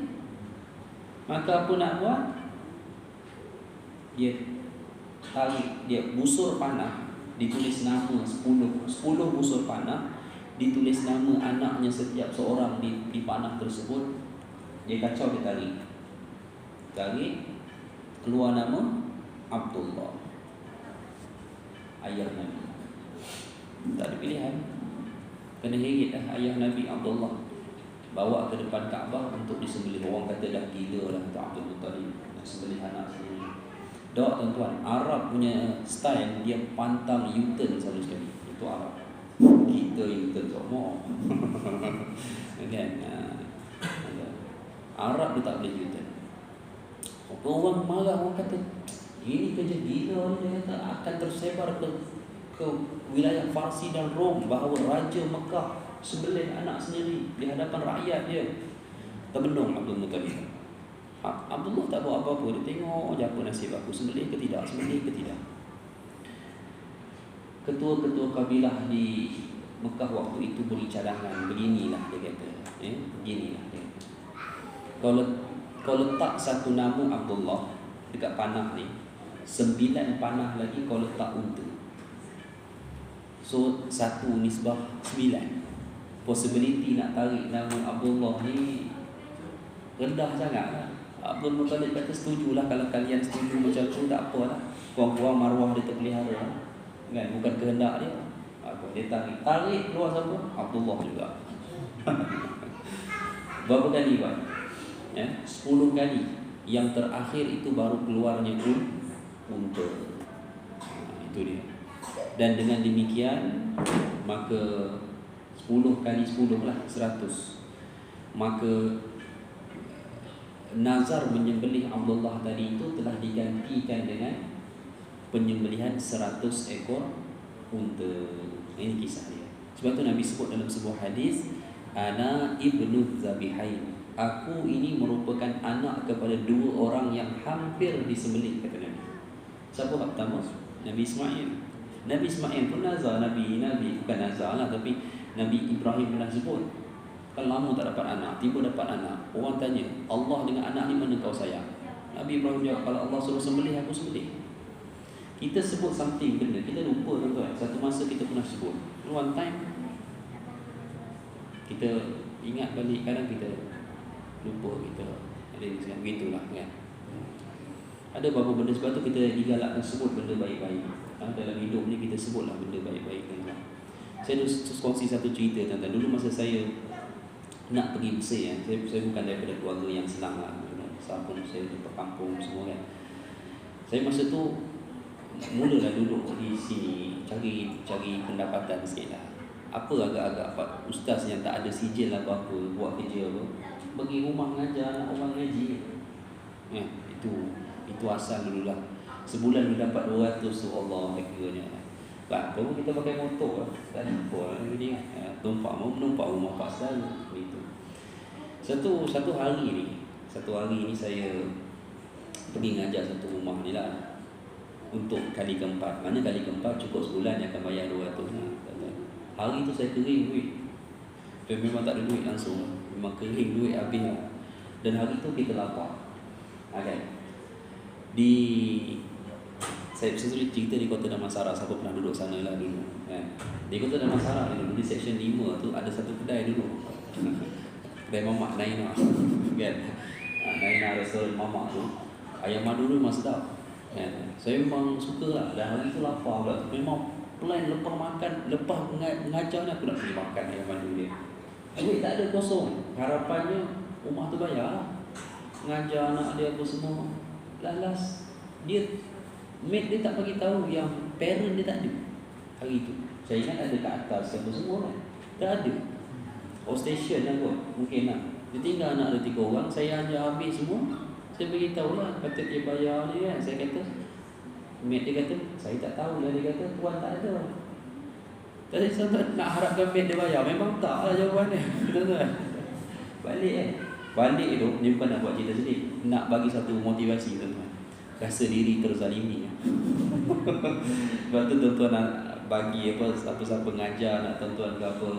Maka apa nak buat? Dia tarik, dia busur panah, ditulis nama 10 busur panah, ditulis nama anaknya setiap seorang di panah tersebut. Dia kacau, dia tarik, keluar nama Abdullah, ayah Nabi. Tak ada pilihan, kena heret lah ayah Nabi Abdullah, bawa ke depan Kaabah untuk disembelih. Orang kata dah gila lah tu Abdul Muttalib, nak sembelih anak sendiri. Dok tuan-tuan, Arab punya style, dia pantang U-turn selalu sekali. Itu Arab. Kita U-turn semua. Kan? Arab dia tak boleh U-turn. Orang marah, orang kata ini kerja gila. Dia kata akan tersebar ke wilayah Farsi dan Rom, bahawa Raja Mekah sembelih anak sendiri di hadapan rakyat dia. Terbendung Abdul Muttalib. Abdullah tak buat apa-apa. Dia tengok je apa nasib aku, sembelih ke tidak, sembelih ke tidak. Ketua-ketua kabilah di Mekah waktu itu beri cadangan, beginilah dia kata, beginilah dia kata. Kau letak satu nama Abdullah dekat panah ni, 9 panah lagi kau letak unta. So 1 nisbah 9. Possibility nak tarik nama Abdullah ni rendah sangat lah. Abdul Muttalib kata setujulah, kalau kalian setuju macam tu tak apalah. Kurang-kurang maruah dia terpelihara lah. Kan, bukan kehendak dia. Dia tarik keluar siapa? Abdullah juga. Berapa kali buat? 10 kali Yang terakhir itu baru keluarnya unta. Itu dia. Dan dengan demikian maka 10 kali 10 lah 100. Maka nazar menyembelih Abdullah tadi itu telah digantikan dengan penyembelihan 100 ekor unta. Ini kisah dia. Sebab tu Nabi sebut dalam sebuah hadis, ana ibnu zabihain. Aku ini merupakan anak kepada dua orang yang hampir disembelih, kata Nabi. Siapa pertama? Nabi Ismail. Nabi Ismail pun nazar, Nabi bukan nazar lah, tapi Nabi Ibrahim pernah sebut, kan lama tak dapat anak, tiba dapat anak. Orang tanya, Allah dengan anak ni mana kau sayang? Nabi Ibrahim jawab, kalau Allah suruh sembelih, aku sembelih. Kita sebut something benda, kita lupa tuan-tuan. Satu masa kita pernah sebut, one time kita ingat balik, kadang kita lupa, kita ada yang begitulah kan. Ada beberapa benda, sebab tu kita digalakkan sebut benda baik-baik. Dalam hidup ni kita sebutlah benda baik-baik kan. Saya kongsi satu cerita tentang dulu masa saya nak pergi Mesir kan. Saya bukan daripada keluarga yang senang lah. Sahabat saya di kampung semua kan. Saya masa tu mulalah duduk di sini cari pendapatan sikit lah. Apa agak-agak ustaz yang tak ada sijil apa-apa, buat kerja apa, pergi rumah mengajar anak orang ngaji. Itu asal dulu lah. Sebulan dia dapat 200 tu, Allah kiranya. Kalau kita pakai motor lah, tak ada apa ni kan. Numpak rumah pak saudara begitu. Satu hari ni saya pergi ngajar satu rumah ni lah. Untuk kali keempat. Mana kali keempat cukup sebulan yang akan bayar 200 lah. Hari tu saya kering duit. Memang tak ada duit langsung. Memang kering duit habis lah. Dan hari tu kita lapar. Okay. Saya cerita di Kota Damansara. Siapa pernah duduk sana lah dulu kan? Di Kota Damansara dulu, di section 5 tu ada satu kedai dulu. Kedai Mamak Naina kan? Naina restoran Mamak tu, ayam madu tu memang sedap kan? Saya memang suka lah. Dan hari tu lapar pula tu. Memang plan lepas makan, lepas mengajar ni aku nak pergi makan ayam madu dia. Duit tak ada, kosong. Harapannya rumah tu bayar lah, mengajar anak dia apa semua. Last mate dia tak bagi tahu yang parent dia tak ada hari tu. Saya ingat ada kat atas apa semua kan. Tak ada. Station lah kot. Mungkin lah. Dia tinggal anak dia 3 orang. Saya ajar habis semua. Saya beritahu lah. Kata dia bayar ni kan. Saya kata, mate dia kata, saya tak tahu lah. Dia kata, tuan tak ada. Tadi saya nak harapkan mate dia bayar. Memang tak lah jawapannya. Betul-betul. Balik tu, ni bukan nak buat cerita sedih. Nak bagi satu motivasi tuan-tuan. Rasa diri terzalimi. Sebab tu tuan-tuan nak bagi siapa-siapa ngajar nak tuan-tuan ke apa,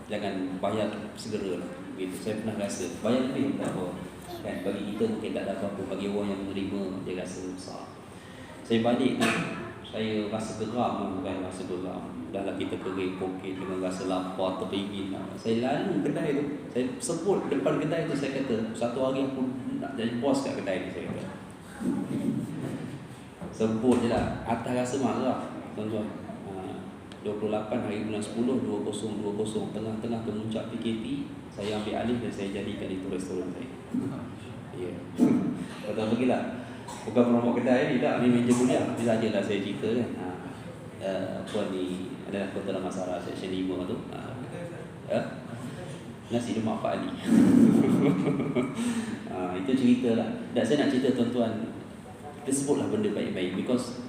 jangan bayar segera lah. Gitu. Saya pernah rasa bayar lebih tak apa kan, bagi kita mungkin tak ada apa-apa, bagi orang yang menerima dia rasa besar. Saya balik ni, saya rasa geram, bukan rasa geram. Dah lah kita kering poket dengan rasa lapar teringin lah. Saya lalu kedai tu, saya sebut depan kedai tu, saya kata satu hari aku nak jadi bos kat kedai ni, saya kata. Sebut je lah, atas rasa marah tuan-tuan. 28 hari bulan 10 2020, tengah-tengah kemuncak PKP, saya ambil alih dan saya jadikan itu restoran saya. Ya. Kata pergilah. Bukan promote kedai ni tak, ni meja kuliah. Ni sajalah saya cerita kan. Puan ni adalah Kota Damansara section 5 tu. Nasi lemak Pak Ali. Itu cerita lah. Dan saya nak cerita tuan-tuan, kita sebutlah benda baik-baik. Because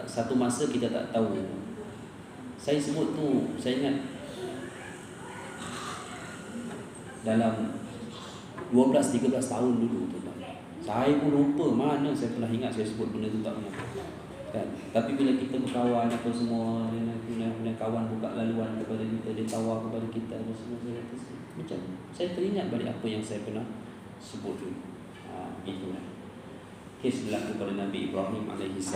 satu masa kita tak tahu. Saya sebut tu, saya ingat dalam 12-13 tahun dulu tu. Saya pun lupa mana saya pernah ingat saya sebut benda tu tak pernah kan. Tapi bila kita berkawan apa semua, dan kawan buka laluan kepada kita, dia tawar kepada kita apa semua, saya kata, macam saya teringat balik apa yang saya pernah sebut tu. Itulah kes berlaku pada Nabi Ibrahim AS.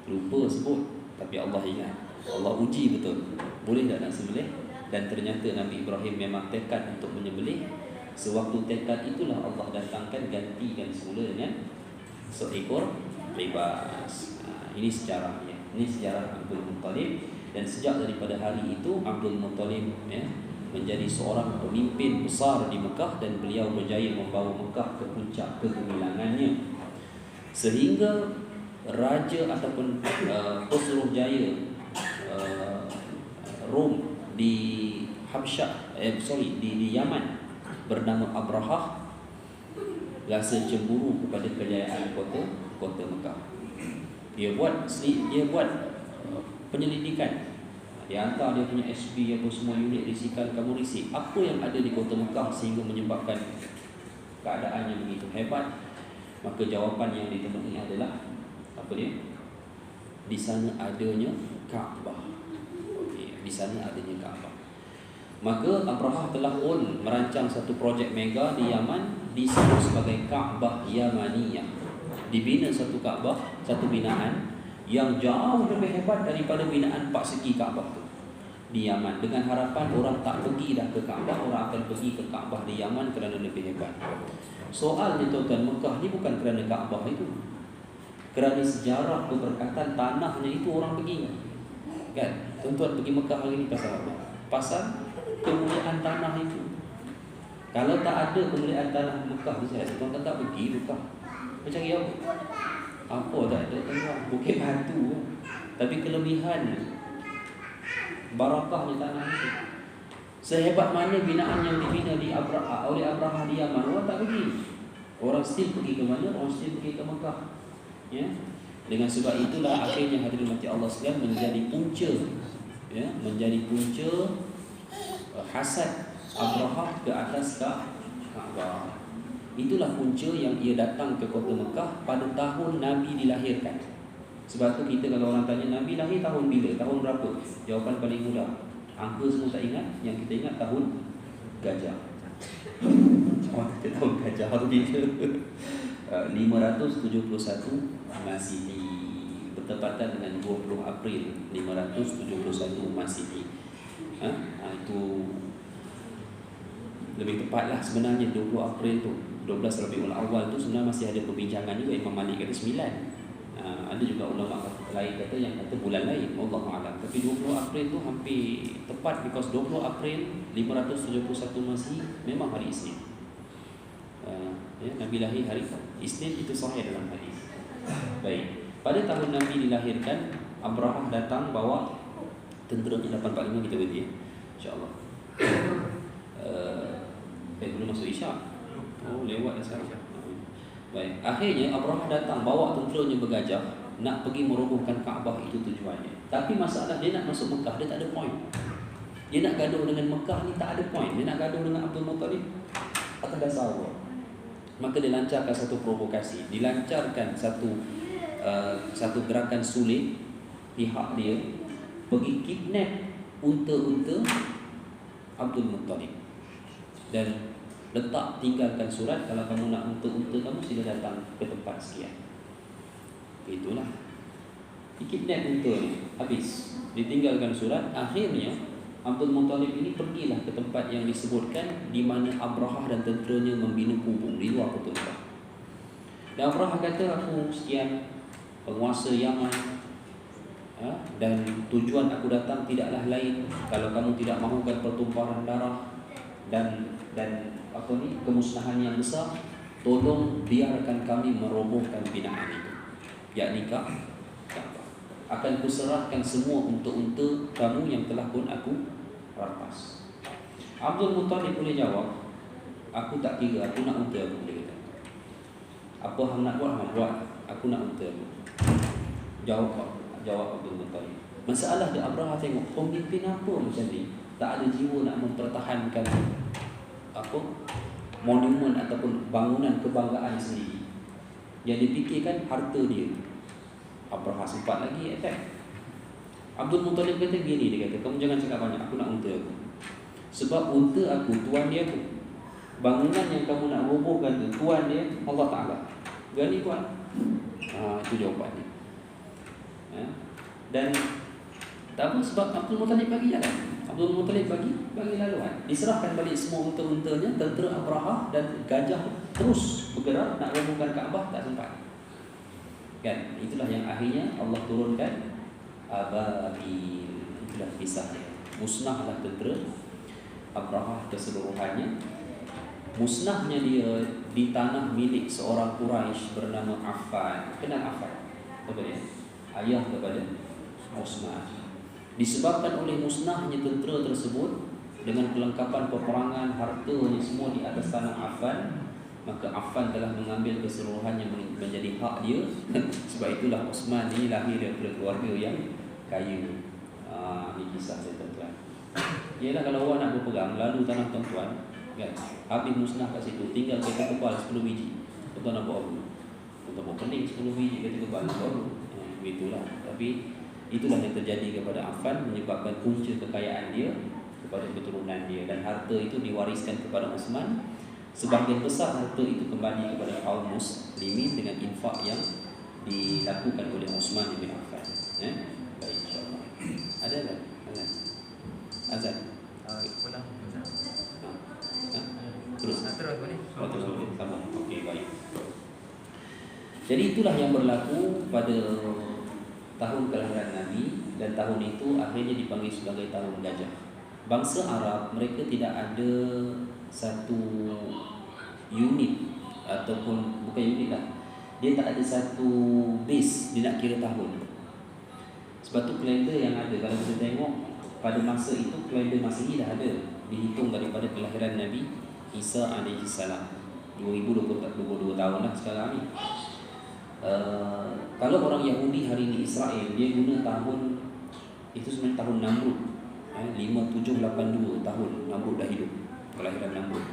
Lupa sebut, tapi Allah ingat. Allah uji betul, boleh tak nak sembelih. Dan ternyata Nabi Ibrahim memang tekad untuk menyembelih. Sewaktu tekad itulah Allah datangkan gantikan semula dengan seekor bebas. Ini sejarahnya. Ini sejarah Abdul Muttalib. Dan sejak daripada hari itu Abdul Muttalib menjadi seorang pemimpin besar di Mekah dan beliau berjaya membawa Mekah ke puncak kegemilangannya, sehingga raja ataupun Pesuruhjaya Rom di Habsyah di Yaman bernama Abrahah rasa cemburu kepada kejayaan kota Mekah. Dia buat penyelidikan. Dia hantar dia punya SB apa semua unit risikan, kamu risik apa yang ada di kota Mekah sehingga menyebabkan keadaan yang begitu hebat. Maka jawapan yang ditemui adalah apa dia? Di sana adanya Kaabah. Okey, di sana adanya Kaabah. Maka Abrahah telah pun merancang satu projek mega di Yaman disebut sebagai Kaabah Yamaniyah. Dibina satu Kaabah, satu binaan yang jauh lebih hebat daripada binaan empat segi Kaabah tu di Yaman, dengan harapan orang tak pergi dah ke Kaabah, orang akan pergi ke Kaabah di Yaman kerana lebih hebat. Soalnya tuan-tuan, Mekah ni bukan kerana Kaabah itu, kerana sejarah keberkatan tanahnya itu orang pergi. Kan? Tuan-tuan pergi Mekah hari ni pasal apa? Pasal kemuliaan tanah itu. Kalau tak ada kemuliaan tanah Mekah ni, tuan-tuan tak pergi Mekah. Macam apa? Apa tak ada tuan-tuan? Bukit batu. Tapi kelebihan barakahnya tanah itu. Sehebat mana binaan yang dibina oleh Abrahah di Yaman, orang tak pergi. Orang still pergi ke mana? Orang still pergi ke Mekah. Ya. Dengan sebab itulah akhirnya hadirin mati Allah sekalian menjadi punca, ya, menjadi punca hasad Abrahah ke atas Kaabah. Itulah punca yang ia datang ke kota Mekah pada tahun Nabi dilahirkan. Sebab tu kita kalau orang tanya Nabi lahir tahun bila, tahun berapa, jawapan paling mudah, angka semua tak ingat, yang kita ingat tahun gajah. Tahun gajah tu bila 571 Masihi, bertepatan dengan 20 April 571 Masihi. Itu lebih tepatlah sebenarnya 20 April tu, 12 Rabiul Awal tu sebenarnya masih ada perbincangan juga. Imam Malik kata 9. Ada juga ulama lain kata yang kata bulan lain, Allahu a'lam. Tapi 20 April tu hampir tepat, because 20 April 571 Masihi memang hari Isnin. Nabi lahir hari Isnin, itu sahih dalam hadis. Baik, pada tahun Nabi dilahirkan, Abrahah datang bawa tenteranya 845, kita berhenti insya-Allah. Belum masuk Isyak. Oh, lewat dah sekarang. Baik, akhirnya Abrahah datang bawa tenteranya bergajah nak pergi merobohkan Kaabah, itu tujuannya. Tapi masalah dia nak masuk Mekah, dia tak ada point. Dia nak gaduh dengan Mekah ni tak ada point. Dia nak gaduh dengan Abdul Muttalib atas dasar apa? Maka dia lancarkan satu provokasi, dilancarkan satu gerakan sulit pihak dia pergi kidnap unta-unta Abdul Muttalib dan letak, tinggalkan surat, kalau kamu nak unta-unta kamu sila datang ke tempat sekian. Itulah dikidnap unta ni, habis ditinggalkan surat. Akhirnya Abdul Muttalib ini pergilah ke tempat yang disebutkan, di mana Abrahah dan tenteranya membina kubung di luar kota Mekah. Dan Abrahah kata, aku sekian penguasa Yaman, dan tujuan aku datang tidaklah lain, kalau kamu tidak mahukan pertumpahan darah dan kemusnahan yang besar, tolong biarkan kami merobohkan binaan itu, yakni Kaabah. Akan kuserahkan semua unta-unta kamu yang telah pun aku rampas. Abdul Muttalib boleh jawab, aku tak kira, aku nak unta aku, dia kata. Apa hang nak buat, hang buat, aku nak unta aku. Jawab Abdul Muttalib. Masalah dia, Abrahah tengok pemimpin apa macam ni, tak ada jiwa nak mempertahankan monumen ataupun bangunan kebanggaan sendiri. Yang dipikirkan harta dia. Abrahah sempat lagi attack. Abdul Muttalib kata gini, dia kata, kamu jangan cakap banyak, aku nak unta aku. Sebab unta aku, tuan dia aku. Bangunan yang kamu nak robohkan tu, tuan dia Allah Ta'ala. Gani tuan. Itu jawapannya. Dan tak apa, sebab Abdul Muttalib bagi jalan. Abdul Muttalib bagi laluan. Diserahkan balik semua unta-untanya, tentera Abrahah dan gajah terus bergerak nak robohkan Kaabah, tak sempat. Kan? Itulah yang akhirnya Allah turunkan Ababil. Itulah kisahnya. Musnahlah tentera Abrahah keseluruhannya. Musnahnya dia di tanah milik seorang Quraisy bernama Affan. Kenal Affan? Apa dia? Ayah kepada Utsman. Disebabkan oleh musnahnya tentera tersebut dengan kelengkapan peperangan, hartanya semua di atas tanah Affan, maka Affan telah mengambil keseluruhannya menjadi hak dia. Sebab itulah Utsman ini lahir daripada keluarga yang kaya. Ini kisah saya tuan-tuan. Ialah kalau awak nak berperang lalu tanah tuan-tuan, kan, habis musnah kat situ, tinggal kereta kebal 10 biji. Tuan nak buat apa? Tuan buat pening 10 biji kereta kebal baru. Begitulah. Tapi itulah yang terjadi kepada Affan, menyebabkan punca kekayaan dia kepada keturunan dia, dan harta itu diwariskan kepada Utsman. Sebahagian besar harta itu kembali kepada kaum muslimin dengan infak yang dilakukan oleh Utsman bin Affan. Baik, insyaAllah. Ada tak? Azan? Pulang. Terus? Terus boleh? Sama. Okey, baik. Jadi itulah yang berlaku pada tahun kelahiran Nabi, dan tahun itu akhirnya dipanggil sebagai tahun gajah. Bangsa Arab, mereka tidak ada satu unit, ataupun bukan unit lah, dia tak ada satu base dia nak kira tahun. Sebab tu kalender yang ada, kalau kita tengok pada masa itu, kalender Masihi dah ada, dihitung daripada kelahiran Nabi Isa AS 2022 tahun lah sekarang ni. Kalau orang Yahudi hari ini, Israel, dia guna tahun itu sebenarnya tahun Namrud, 5782 tahun Namrud dah hidup. Kelahiran Namrud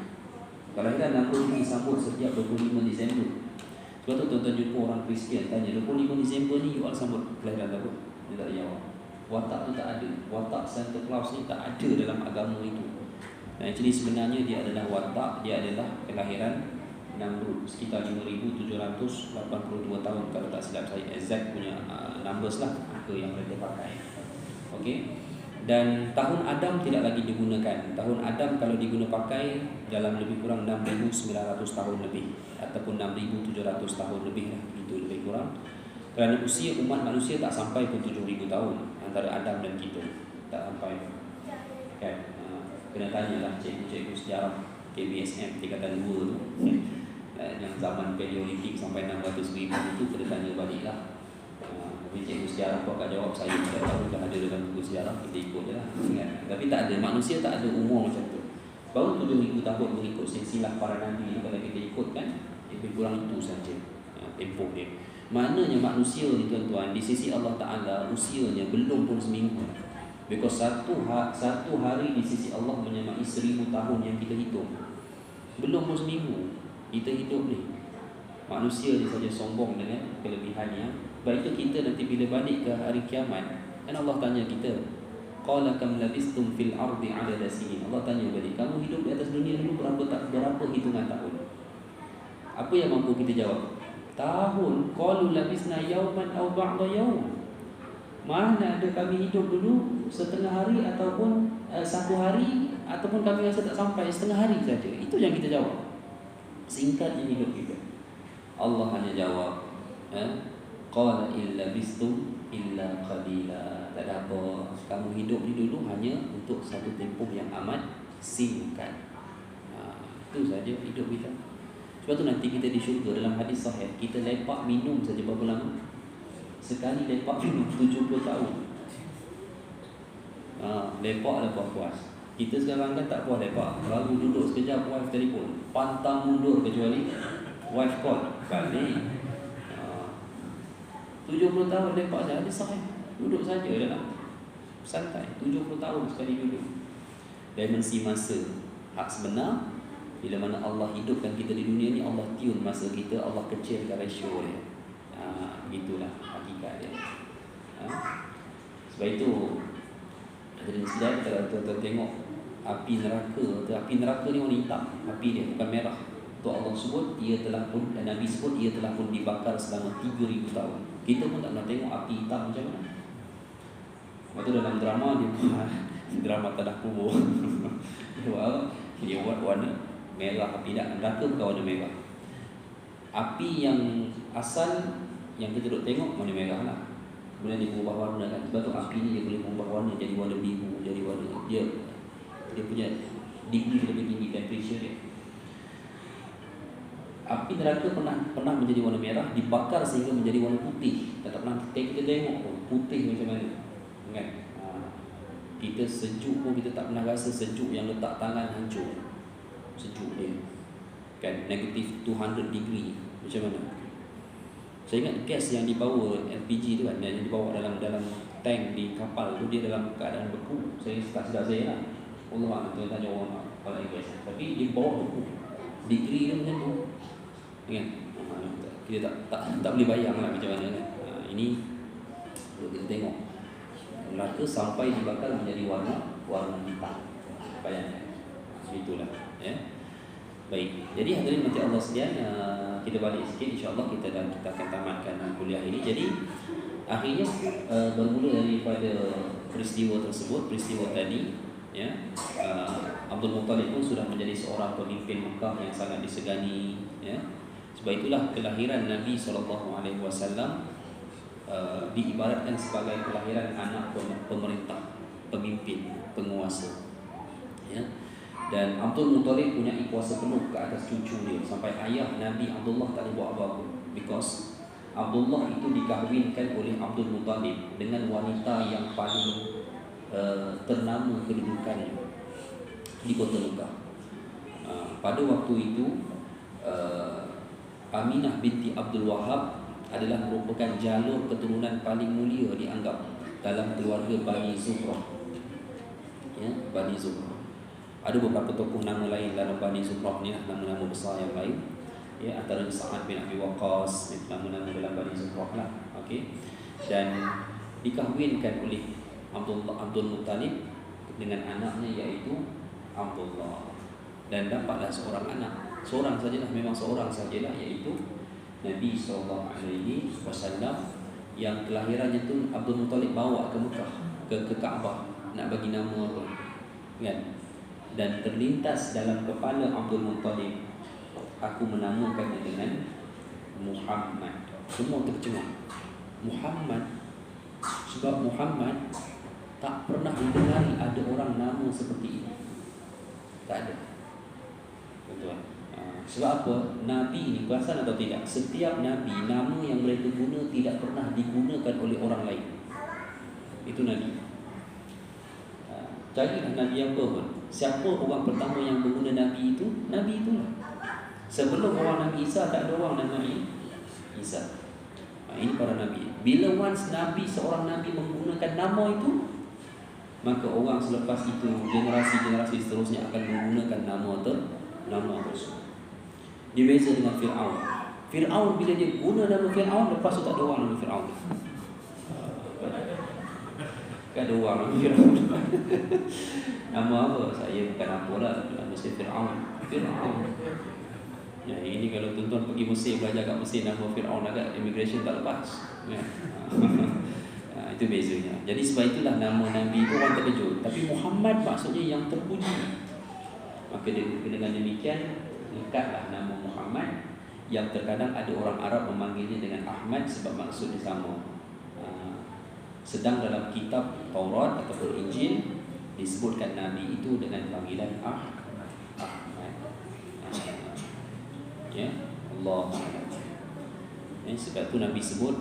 ini disambut setiap 25 Disember. Sebab tu tuan-tuan jumpa orang Kristian tanya, 25 Disember ni you all sambut kelahiran Namrud? Dia tak jawab. Watak tu tak ada. Watak Santa Claus ni tak ada dalam agama itu. Dan jadi sebenarnya dia adalah watak, dia adalah kelahiran Namrud sekitar 5782 tahun, kalau tak silap saya exact punya numbers lah, angka yang mereka pakai. Okey. Dan tahun Adam tidak lagi digunakan. Tahun Adam kalau diguna pakai dalam lebih kurang 6,900 tahun lebih, ataupun 6,700 tahun lebih lah, itu lebih kurang. Kerana usia umat manusia tak sampai pun 7,000 tahun antara Adam dan kita, tak sampai. Kan? Kena tanyalah cikgu-cikgu sejarah KBSM tingkatan 2 tu, yang zaman Paleolitik sampai 600,000 itu, kena tanya baliklah. Tapi cikgu sejarah kau akan jawab, saya tidak tahu, dah ada dalam buku sejarah, kita ikut je lah, kan? Tapi tak ada, manusia tak ada umur macam tu. Baru 7,000 tahun mengikut silsilah para nabi. Kalau kita ikutkan, lebih kurang itu saja tempoh dia. Maknanya manusia ni tuan-tuan, di sisi Allah Ta'ala usianya belum pun seminggu. Because satu hari di sisi Allah menyamai 1,000 tahun yang kita hitung. Belum pun seminggu kita hidup ni. Manusia dia saja sombong dengan kelebihannya. Baik itu kita nanti bila balik ke hari kiamat, kan Allah tanya kita, qala kam labistum fil ardi adada sinin. Allah tanya balik, kamu hidup di atas dunia dulu berapa hitungan tahun? Apa yang mampu kita jawab? Tahun. Qalu labisna yauman aw ba'da yaum. Mana ada kami hidup dulu setengah hari, ataupun satu hari, ataupun kami rasa tak sampai setengah hari saja. Itu yang kita jawab. Singkatnya hidup kita. Allah hanya jawab, qala illa bistum illa qalila. Tak ada apa, kamu hidup ni dulu hanya untuk satu tempoh yang amat singkat. Itu saja hidup kita. Sebab tu nanti kita di syurga, dalam hadis sahih, kita lepak minum saja berapa lama? Sekali lepak minum 70 tahun. Lepak dah puas. Kita sekarang kan tak puas lepak, lalu duduk sekejap, wife telefon, pantang mundur kecuali wife call balik. 70 tahun lepak saja, hadis sahih. Duduk saja dalam santai, 70 tahun sekali duduk. Dimensi masa hak sebenar, bila mana Allah hidupkan kita di dunia ni, Allah tune masa kita, Allah kecilkan ratio dia. Begitulah hakikat dia. Sebab itu hadirin sekalian, kalau tuan-tuan tengok api neraka ni warna hitam, api dia bukan merah. Tu Allah sebut, ia telah pun, dan Nabi sebut, ia telah pun dibakar selama 3,000 tahun. Kita pun tak pernah tengok api hitam macam mana. Lepas tu dalam drama dia drama Tanah Kubur dia buat warna merah api, tak, neraka bukan warna merah. Api yang asal yang kita duduk tengok warna merah lah, kemudian dia berubah warna kan. Sebab tu api ni dia boleh berubah warna jadi warna biru, jadi warna dia punya degree lebih tinggi temperature dia. Api neraka pernah menjadi warna merah, dibakar sehingga menjadi warna putih. Tak pernah kita tengok pun putih macam mana, kan? Kita sejuk pun kita tak pernah rasa sejuk yang letak tangan hancur. Sejuk dia, kan? Negative 200 degree macam mana? Saya ingat gas yang dibawa LPG tu kan, yang dibawa dalam tank di kapal tu, dia dalam keadaan beku. Saya tak sedar saya lah. Allah tu tanya orang kepala gas, tapi dia bawa beku. Degree dia macam tu, kan? Kita tak boleh bayang lah macam mana, kan? Ini perlu kita tengok. Neraka sampai dibakar menjadi warna hitam. Bayangkan. Itulah, ya. Baik. Jadi hadirin mati Allah sekalian, kita balik sikit, insya-Allah kita akan tamatkan kuliah ini. Jadi akhirnya bermula daripada peristiwa tersebut, peristiwa tadi, ya. Abdul Muttalib pun sudah menjadi seorang pemimpin Mekah yang sangat disegani, ya. Sebab itulah kelahiran Nabi SAW diibaratkan sebagai kelahiran anak pemerintah, pemimpin, penguasa, ya. Dan Abdul Muttalib punya kuasa penuh ke atas cucu dia, sampai ayah Nabi Abdullah tak boleh buat apa-apa, because Abdullah itu dikahwinkan oleh Abdul Muttalib dengan wanita yang paling ternama kedudukannya di kota Mekah. Pada waktu itu Aminah binti Abdul Wahab adalah merupakan jalur keturunan paling mulia dianggap dalam keluarga Bani Zuhrah, ya, Bani Zuhrah. Ada beberapa tokoh nama lain dalam Bani Zuhrah ni, nama-nama besar yang lain, ya, antaranya Sa'ad bin Abi Waqqas, nama-nama dalam Bani Zuhrah lah, okey. Dan dikahwinkan oleh Abdul Muttalib dengan anaknya iaitu Abdullah, dan dapatlah seorang anak, seorang sajalah, memang seorang sajalah, iaitu Nabi SAW, yang kelahirannya tu Abdul Muttalib bawa ke Mekah, ke Kaabah, nak bagi nama apa, kan? Dan terlintas dalam kepala Abdul Muttalib, aku menamakannya dengan Muhammad. Semua tercengang, Muhammad, sebab Muhammad tak pernah didengari ada orang nama seperti ini. Tak ada. Betul. Sebab apa? Nabi ini, perasan atau tidak, setiap Nabi, nama yang mereka guna tidak pernah digunakan oleh orang lain. Itu Nabi. Carilah Nabi apa pun, siapa orang pertama yang berguna Nabi itu? Nabi itulah. Sebelum orang Nabi Isa, tak ada orang nama Isa. Ini para Nabi. Bila once Nabi, seorang Nabi menggunakan nama itu, maka orang selepas itu, generasi-generasi seterusnya akan menggunakan nama Rasul. Dia beza dengan Fir'aun. Fir'aun bila dia guna nama Fir'aun, lepas tu tak ada orang nama Fir'aun. Tak ada orang nama Fir'aun. Nama apa? Saya bukan apa lah, nama saya Fir'aun. Ya, ini kalau tuan-tuan pergi Mesir, belajar kat Mesir, nama Fir'aun agak immigration tak lepas, ya. Itu bezanya. Jadi sebab itulah nama Nabi itu orang terkejut. Tapi Muhammad maksudnya yang terpuji. Maka dengan demikian, lekatlah nama Muhammad, yang terkadang ada orang Arab memanggilnya dengan Ahmad sebab maksudnya sama. Sedang dalam kitab Taurat ataupun Injil disebutkan Nabi itu dengan panggilan Ahmad. Ya, Allah. Sebab itu Nabi sebut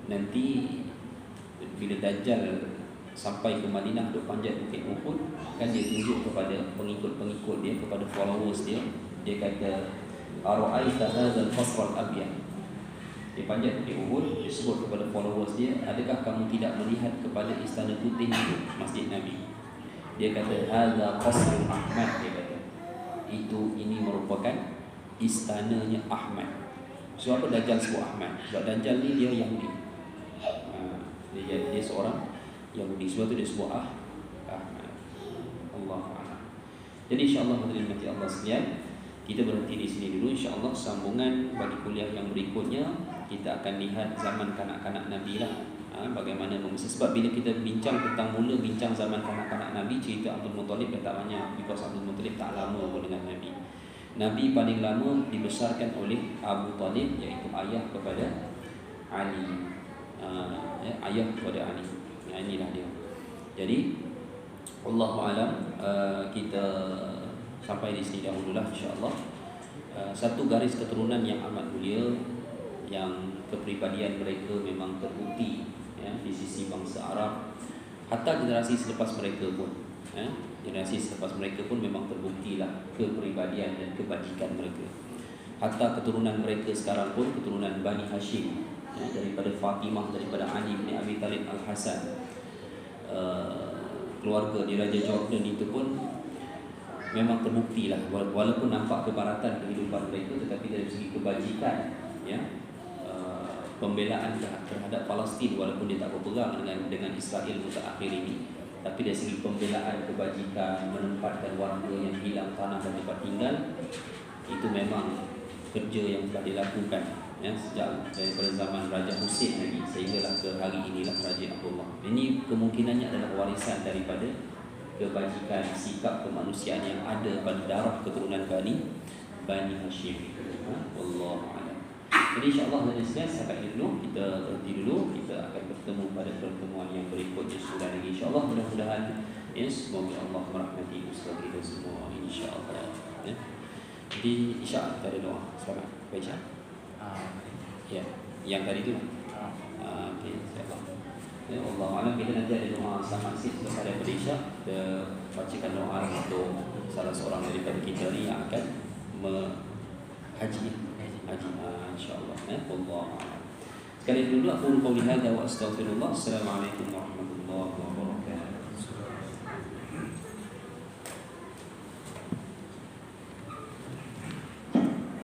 nanti bila Dajjal sampai ke Madinah, duk panjat bukit Uhud, kan dia tunjuk kepada pengikut-pengikut dia, kepada followers dia. Dia kata, "Ara'aita hadzal qasr al-abyad." Dia panjat bukit Uhud, dia sebut kepada followers dia, "Adakah kamu tidak melihat kepada istana putih itu, Masjid Nabi?" Dia kata, "Hadza qasr Ahmad." Dia kata, ini merupakan istananya Ahmad. Sebab apa Dajjal sebut Ahmad? Sebab Dajjal ni dia Yahudi. Dia seorang Yahudi, sebab tu dia sebut Ahmad. Allahu-Akbar. Jadi insya-Allah hadirin mati Allah sekalian, kita berhenti di sini dulu. Insya-Allah sambungan bagi kuliah yang berikutnya kita akan lihat zaman kanak-kanak Nabi lah. Bagaimana sebab bila kita bincang zaman kanak-kanak Nabi, cerita Abdul Muttalib dah tak banyak, because Abdul Muttalib tak lama pun dengan Nabi. Nabi paling lama dibesarkan oleh Abu Talib, iaitu ayah kepada Ali. Ayah kepada Ali. Inilah dia. Jadi Wallahu a'lam, kita sampai di sini dahululah insya-Allah. Satu garis keturunan yang amat mulia, yang kepribadian mereka memang terbukti ya, di sisi bangsa Arab. Hatta generasi selepas mereka pun ya, generasi selepas mereka pun memang terbuktilah kepribadian dan kebajikan mereka. Hatta keturunan mereka sekarang pun keturunan Bani Hashim ya, daripada Fatimah, daripada Ali bin Abi Thalib Al-Hasan, keluarga di Raja Jordan itu pun memang terbuktilah, walaupun nampak kebaratan kehidupan mereka, tetapi dari segi kebajikan ya, pembelaan terhadap Palestin, walaupun dia tak berperang dengan Israel mutakhir ini, tapi dari segi pembelaan kebajikan, menempatkan warga yang hilang tanah dan tempat tinggal, itu memang kerja yang telah dilakukan ya, sejak daripada zaman Raja Hussein lagi sehinggalah ke hari inilah Raja Abdullah. Ini kemungkinannya adalah warisan daripada kebajikan, sikap kemanusiaan yang ada pada darah keturunan Bani Hashim. Wallahu a'lam. Jadi insya-Allah dari sini sampai dulu, kita berhenti dulu, kita akan bertemu pada pertemuan yang berikutnya sudah lagi insya-Allah. Mudah-mudahan ya, semoga Allah merahmati Ustaz kita semua insya-Allah ya. Jadi insya-Allah kita ada doa. Selamat baca. Ya, yang tadi tu. Okey, insya-Allah. Ya Allah alam, kita nanti ada doa sama sikit selepas daripada Isyak. Kita bacakan doa untuk salah seorang daripada kita ni yang akan haji insya-Allah ya. Allah alam. Sekali dulu aku qauli hadza wa astaghfirullah. Assalamualaikum warahmatullahi wabarakatuh.